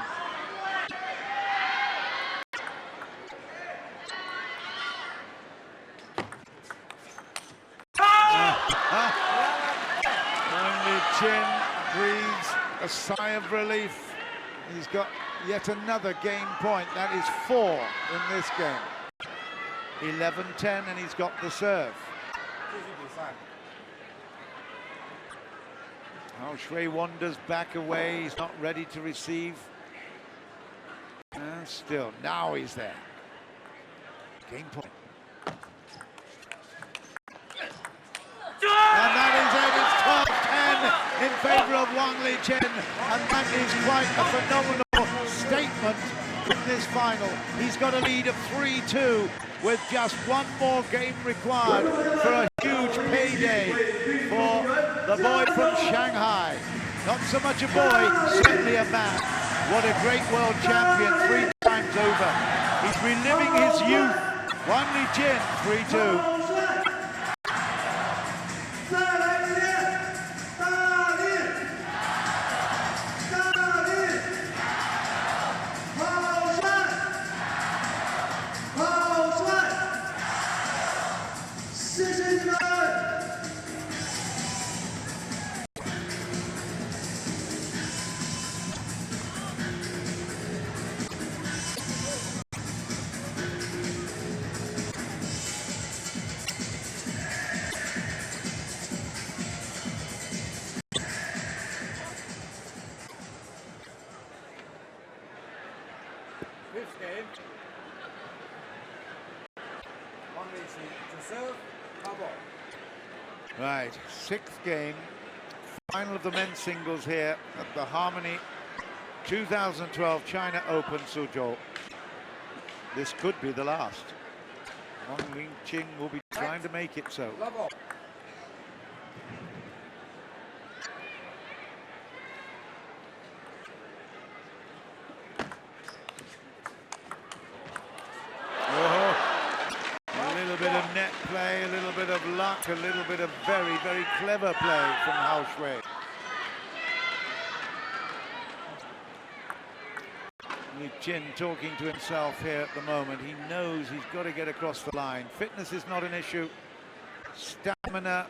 Wang Liqin breathes a sigh of relief. He's got yet another game point. That is 4 in this game. 11-10, and he's got the serve. HAO Shuai wanders back away. He's not ready to receive. And still, now he's there. Game point. And that is it. It's 12-10 in favor of Wang Liqin, and that is quite a phenomenal statement in this final. He's got a lead of 3-2 with just 1 more game required for a huge payday for the boy from Shanghai. Not so much a boy, certainly a man. What a great world champion 3 times over. He's reliving his youth. Wang Liqin, 3-2. Fifth game. Wang Liqin to serve, double. Right, 6th game, final of the men's singles here at the Harmony 2012 China Open Suzhou. This could be the last. WANG Liqin will be trying to make it so. Level. A little bit of net play, a little bit of luck, a little bit of very, very clever play from HAO Shuai. Liqin talking to himself here at the moment. He knows he's got to get across the line. Fitness is not an issue. Stamina,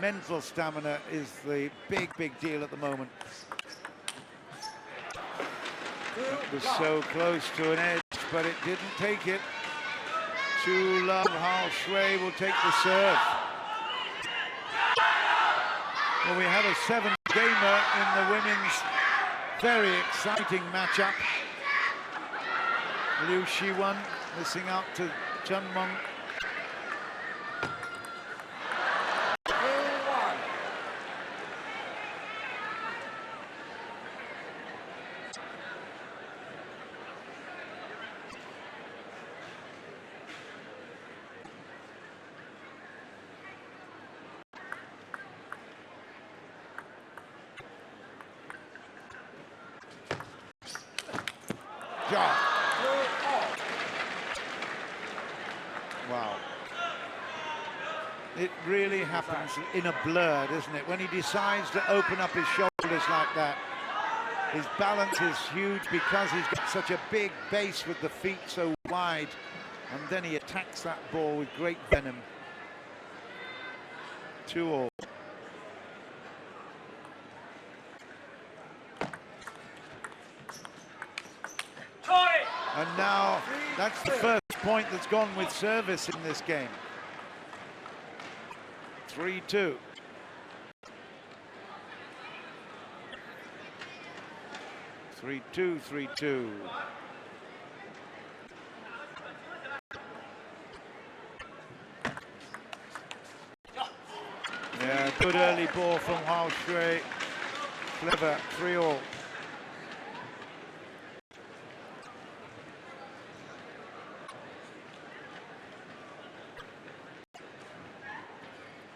mental stamina is the big, big deal at the moment. It was so close to an edge, but it didn't take it. Too low. HAO Shuai will take the serve. Well, we have a 7-gamer in the women's very exciting matchup. Liu Shiwan missing out to Chen Meng. Yeah. Wow. It really happens in a blur, doesn't it? When he decides to open up his shoulders like that, his balance is huge because he's got such a big base with the feet so wide, and then he attacks that ball with great venom. 2-all. And now that's the first point that's gone with service in this game. 3-2. Three-two. Yeah, good early ball from HAO Shuai. Clever, 3-all.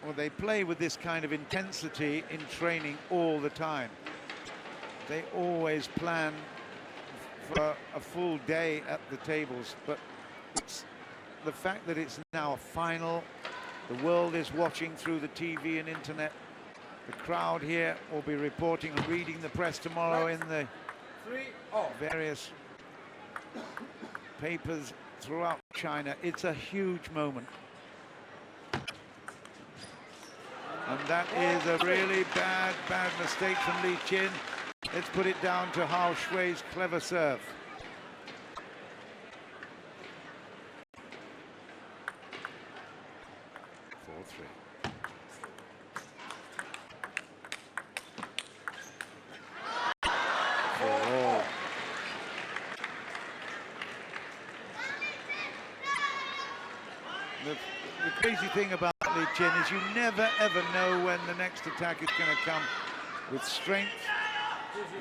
Well, they play with this kind of intensity in training all the time. They always plan for a full day at the tables, but it's the fact that it's now a final, the world is watching through the TV and internet. The crowd here will be reporting and reading the press tomorrow in the various papers throughout China. It's a huge moment. And that is a really bad mistake from Liqin. Let's put it down to HAO Shuai's clever serve. The crazy thing about Liqin is you never ever know when the next attack is going to come. With strength,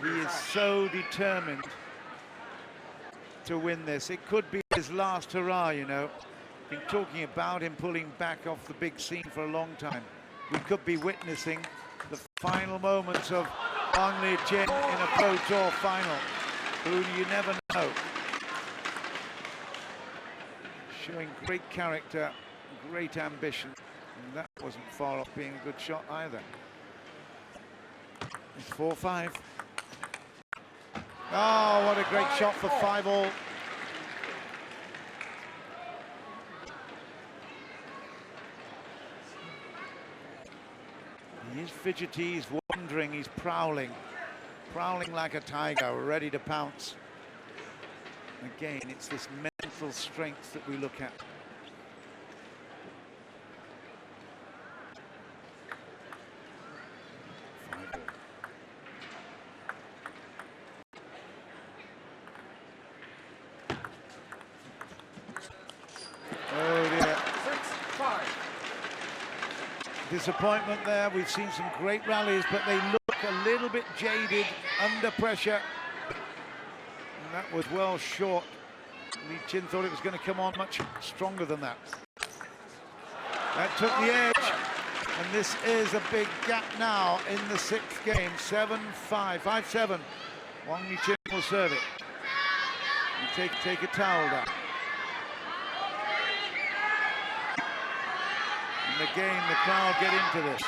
he is so determined to win this. It could be his last hurrah, you know. Been talking about him pulling back off the big scene for a long time. We could be witnessing the final moments of WANG Liqin in a Pro Tour final. You never know. Showing great character, great ambition, and that wasn't far off being a good shot either. It's 4-5. Oh, what a great shot for 5-all. He is fidgety, he's wandering, he's prowling like a tiger, ready to pounce. Again, it's this mental strength that we look at. Oh dear. 6-5. Disappointment there. We've seen some great rallies, but they look a little bit jaded under pressure. And that was well short Liqin thought it was going to come on much stronger than that. That took the edge, and this is a big gap now in the 6th game. 7-5, 5-7. Wang Liqin will serve it. And take a towel down. And again, the crowd get into this.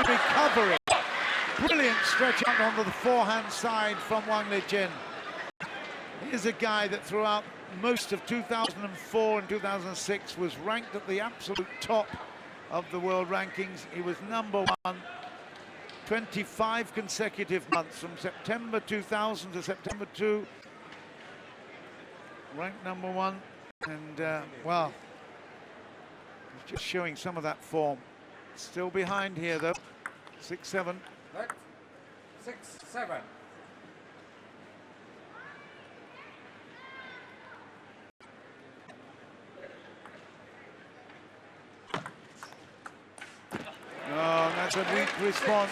Recovery. Brilliant stretch out onto the forehand side from Wang Liqin. Here's a guy that throughout most of 2004 and 2006 was ranked at the absolute top of the world rankings. He was number 1 25 consecutive months from September 2000 to September 2. Ranked number 1, and well, he's just showing some of that form. Still behind here though. 6-7. Left. 6-7. Oh, that's a weak response.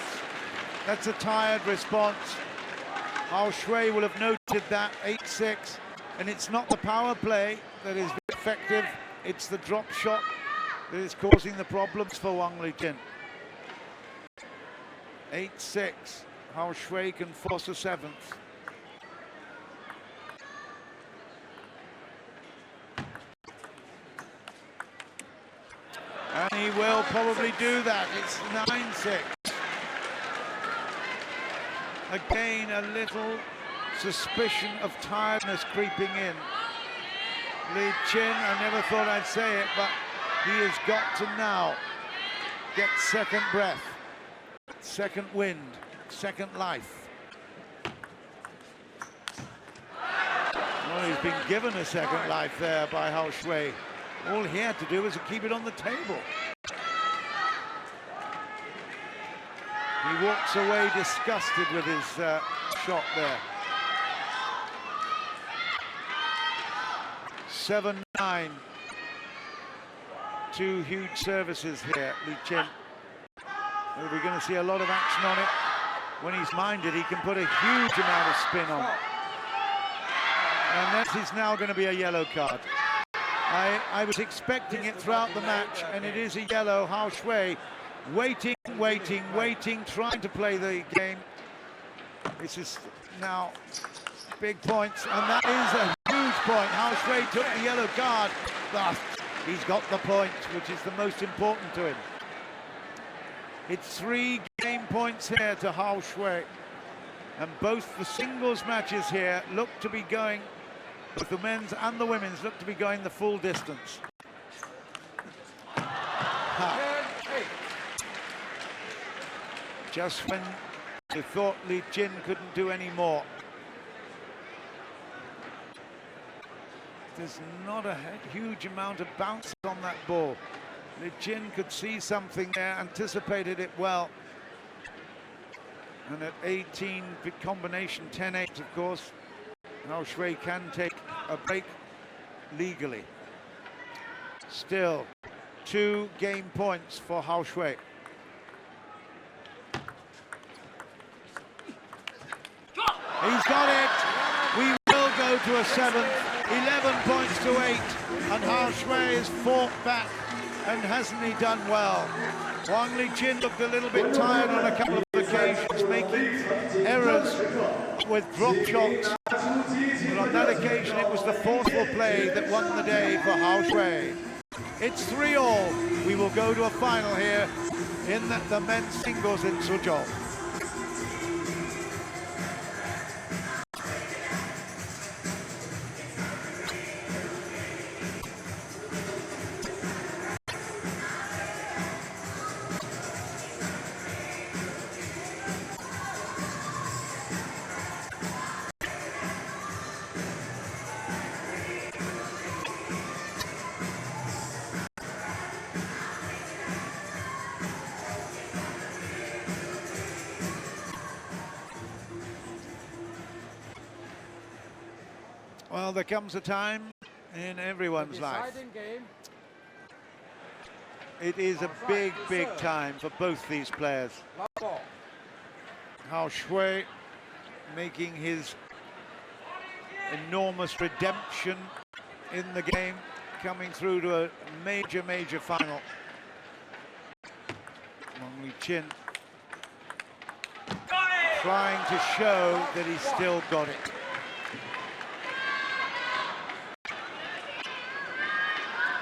That's a tired response. HAO Shuai will have noted that. 8-6. And it's not the power play that is effective. It's the drop shot that is causing the problems for Wang Liqin. 8-6. HAO Shuai can force a 7th. And he will probably do that. It's 9-6. Again, a little suspicion of tiredness creeping in. Liqin, I never thought I'd say it, but he has got to now get second breath, second wind, second life. Well, he's been given a second life there by HAO Shuai. All he had to do was to keep it on the table. He walks away disgusted with his shot there. 7-9. 2 huge services here, Liqin. We're going to see a lot of action on it. When he's minded, he can put a huge amount of spin on. And that is now going to be a yellow card. I was expecting it throughout the match, and it is a yellow. HAO Shuai waiting, trying to play the game. This is now big points, and that is a huge point. HAO Shuai took the yellow card, but he's got the point, which is the most important to him. It's 3 game points here to HAO Shuai, and both the singles matches here look to be going, both the men's and the women's look to be going the full distance. Just when they thought Liqin couldn't do any more. There's not a huge amount of bounce on that ball. Liqin could see something there, anticipated it well. And at 18, big combination, 10-8, of course, HAO Shuai can take a break legally. Still, 2 game points for HAO Shuai. He's got it. We will go to a 7th. 11 points to 8. And HAO Shuai has fought back. And hasn't he done well? Wang Liqin looked a little bit tired on a couple of occasions, making errors with drop shots. But on that occasion, it was the forceful play that won the day for HAO Shuai. It's 3-all. We will go to a final here in the men's singles in Suzhou. Well, there comes a time in everyone's life. Deciding game. It is a big, big time for both these players. Love ball. HAO Shuai making his enormous redemption in the game, coming through to a major, major final. WANG Liqin trying to show that he's still got it.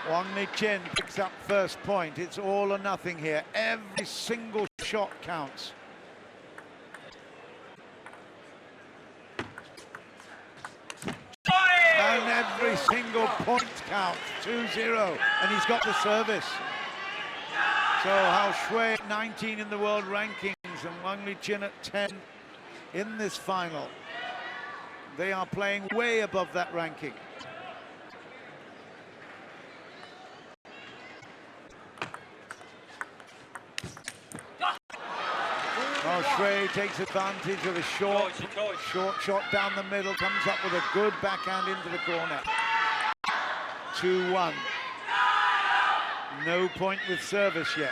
WANG Liqin picks up first point. It's all or nothing here. Every single shot counts. And every single point counts. 2-0. And he's got the service. So HAO Shuai at 19 in the world rankings and WANG Liqin at 10 in this final. They are playing way above that ranking. HAO Shuai takes advantage of a short shot down the middle, comes up with a good backhand into the corner. 2-1. No point with service yet.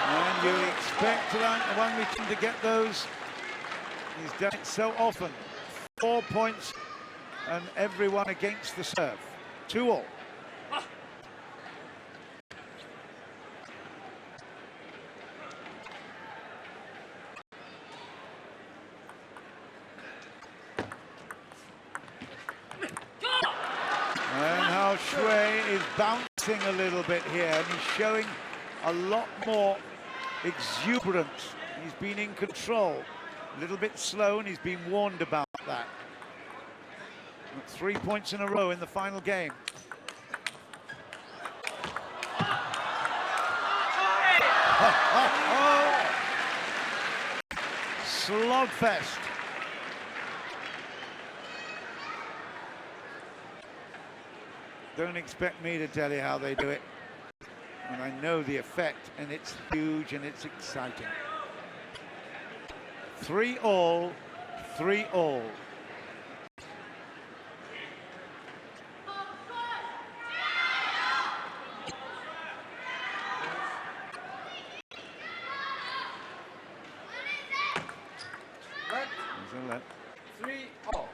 And you expect WANG Liqin to get those. He's done it so often. 4 points and everyone against the serve. 2-all. And HAO Shuai is bouncing a little bit here, and he's showing a lot more exuberance. He's been in control. A little bit slow, and he's been warned about that. 3 points in a row in the final game. Slugfest. Don't expect me to tell you how they do it. And I know the effect, and it's huge and it's exciting. 3-all, 3-all. Let. 3-all.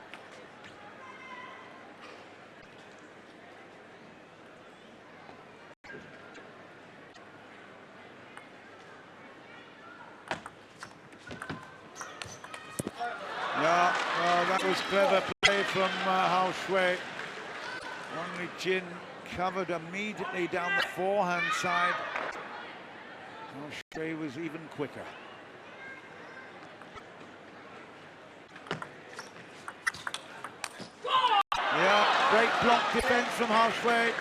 Yeah, well, that was clever play from HAO Shuai. WANG Liqin covered immediately down the forehand side. HAO Shuai was even quicker. Yeah, great block defense from HAO Shuai.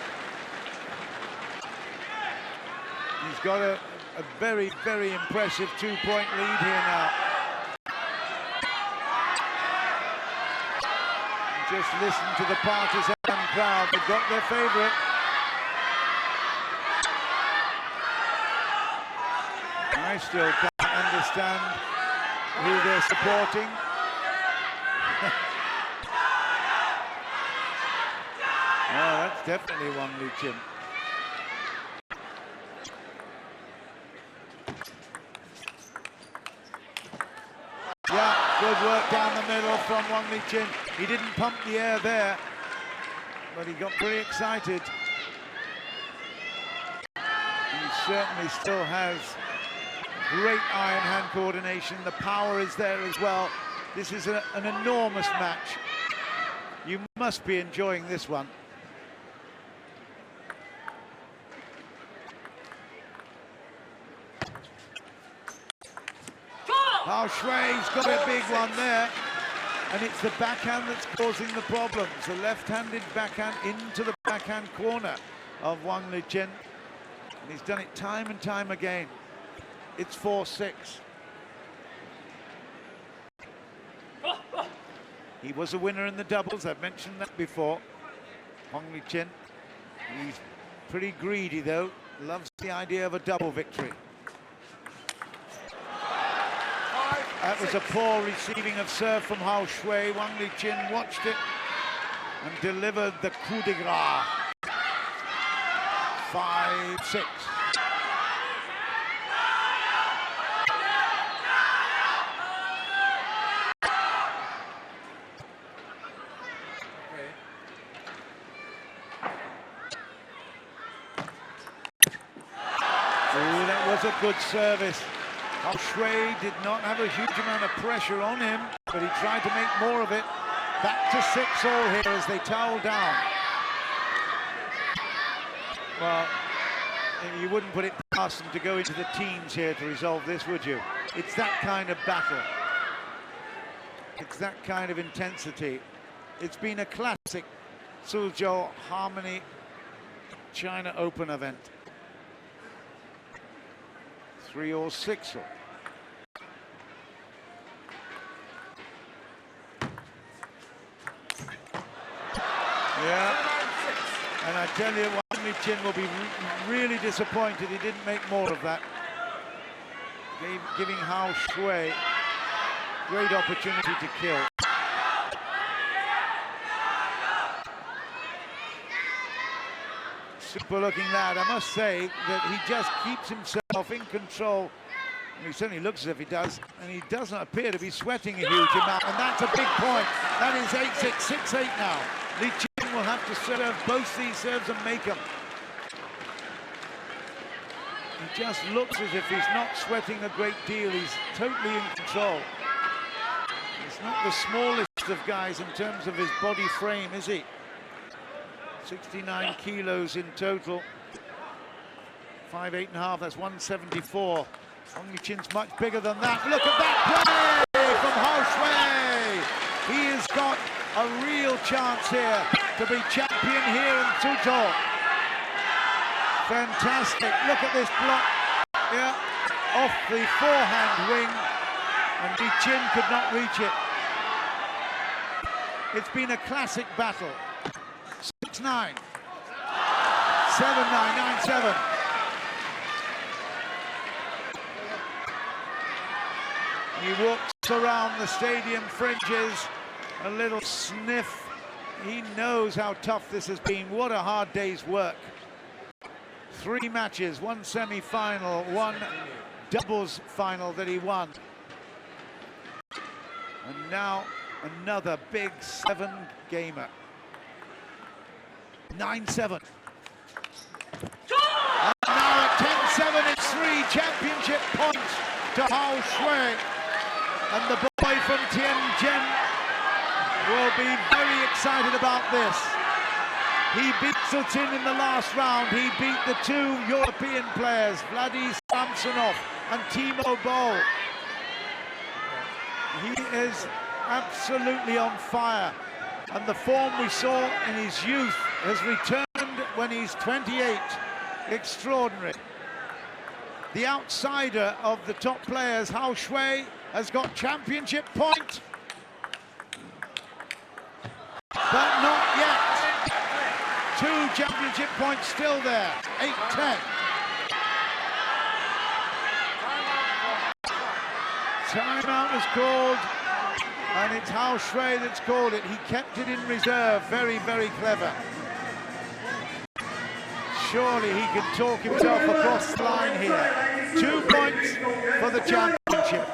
He's got a very, very impressive 2-point lead here now. Just listen to the partisan crowd. They've got their favorite. I still can't understand who they're supporting. Oh, that's definitely WANG Liqin. Yeah, good work down the middle from WANG Liqin. He didn't pump the air there, but he got pretty excited. He certainly still has great eye-and-hand coordination. The power is there as well. This is an enormous match. You must be enjoying this one. HAO Shuai's got a big one there, and it's the backhand that's causing the problems. The left-handed backhand into the backhand corner of WANG Liqin. And he's done it time and time again. It's 4-6. He was a winner in the doubles, I've mentioned that before. WANG Liqin. He's pretty greedy though. Loves the idea of a double victory. That was a poor receiving of serve from HAO Shuai. Wang Liqin watched it and delivered the coup de grace. 5-6. Oh, that was a good service. HAO Shuai did not have a huge amount of pressure on him, but he tried to make more of it. Back to 6-all here as they towel down. Well, you wouldn't put it past them to go into the teens here to resolve this, would you? It's that kind of battle. It's that kind of intensity. It's been a classic Suzhou Harmony China Open event. 3 or 6 or. Yeah, and I tell you, Wang Liqin will be really disappointed he didn't make more of that. Giving HAO Shuai great opportunity to kill. Super looking lad, I must say that he just keeps himself in control. He certainly looks as if he does, and he doesn't appear to be sweating a huge amount, and that's a big point. That is 8-6, 6-8 now. Liqin will have to serve both these serves and make them. He just looks as if he's not sweating a great deal. He's totally in control. He's not the smallest of guys in terms of his body frame, is he? 69 kilos in total. 5'8.5", that's 174. Wang Liqin's much bigger than that. Look at that play from HAO Shuai. He has got a real chance here to be champion here in Suzhou. Fantastic. Look at this block. Yeah, off the forehand wing, and Liqin could not reach it. It's been a classic battle. 6-9, 7-9, 9-7. He walks around the stadium fringes, a little sniff. He knows how tough this has been. What a hard day's work. 3 matches, 1 semi-final, 1 doubles final that he won. And now another big 7-gamer. 9-7. And now at 10-7, it's 3 championship points to HAO Shuai. And the boy from Tianjin will be very excited about this. He beat Sutin in the last round. He beat the 2 European players, Vladimir Samsonov and Timo Boll. He is absolutely on fire. And the form we saw in his youth has returned when he's 28. Extraordinary. The outsider of the top players, HAO Shuai, has got championship point. But not yet. 2 championship points still there. 8-10. Timeout is called, and it's HAO Shuai that's called it. He kept it in reserve. Very, very clever. Surely he can talk himself across the line here. 2 points for the championship.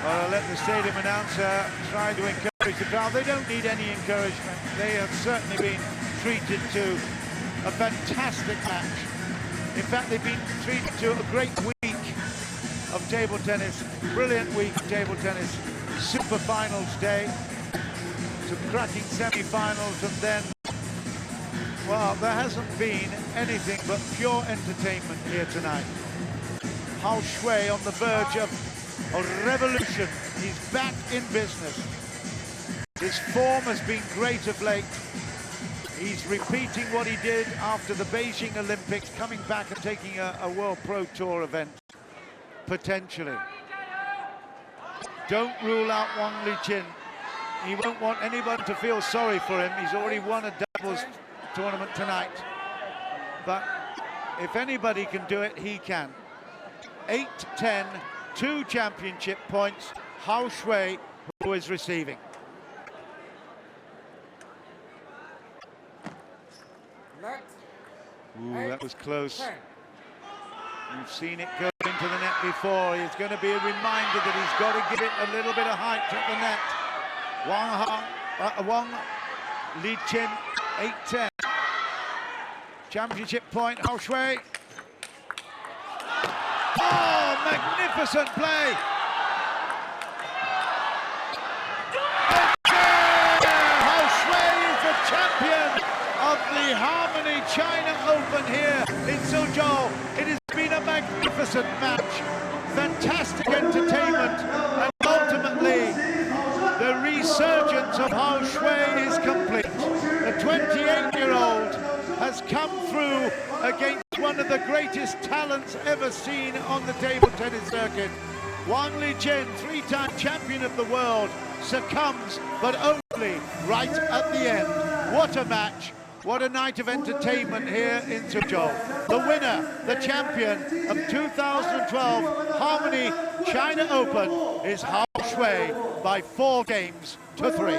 Well, let the stadium announcer try to encourage the crowd. They don't need any encouragement. They have certainly been treated to a fantastic match. In fact, they've been treated to a great week of table tennis. Brilliant week of table tennis. Super finals day. Some cracking semi-finals, and then, well, there hasn't been anything but pure entertainment here tonight. HAO Shuai on the verge of a revolution. He's back in business. His form has been great of late. He's repeating what he did after the Beijing Olympics, coming back and taking a World Pro Tour event, potentially. Don't rule out WANG Liqin. He won't want anyone to feel sorry for him. He's already won a doubles tournament tonight. But if anybody can do it, he can. 8-10, 2 championship points. HAO Shuai, who is receiving. Ooh, that was close. You've seen it go into the net before. It's going to be a reminder that he's got to give it a little bit of height at the net. WANG Liqin, 8-10. Championship point, HAO Shuai. Oh, magnificent play! HAO Shuai is the champion of the Harmony China Open here in Suzhou. It has been a magnificent match, fantastic entertainment, and ultimately the resurgence of HAO Shuai is complete. The 28-year-old has come through against one of the greatest talents ever seen on the table tennis circuit. WANG Liqin, 3-time champion of the world, succumbs, but only right at the end. What a match. What a night of entertainment here in Suzhou. The winner, the champion of 2012 Harmony China Open is HAO Shuai by 4 games to 3.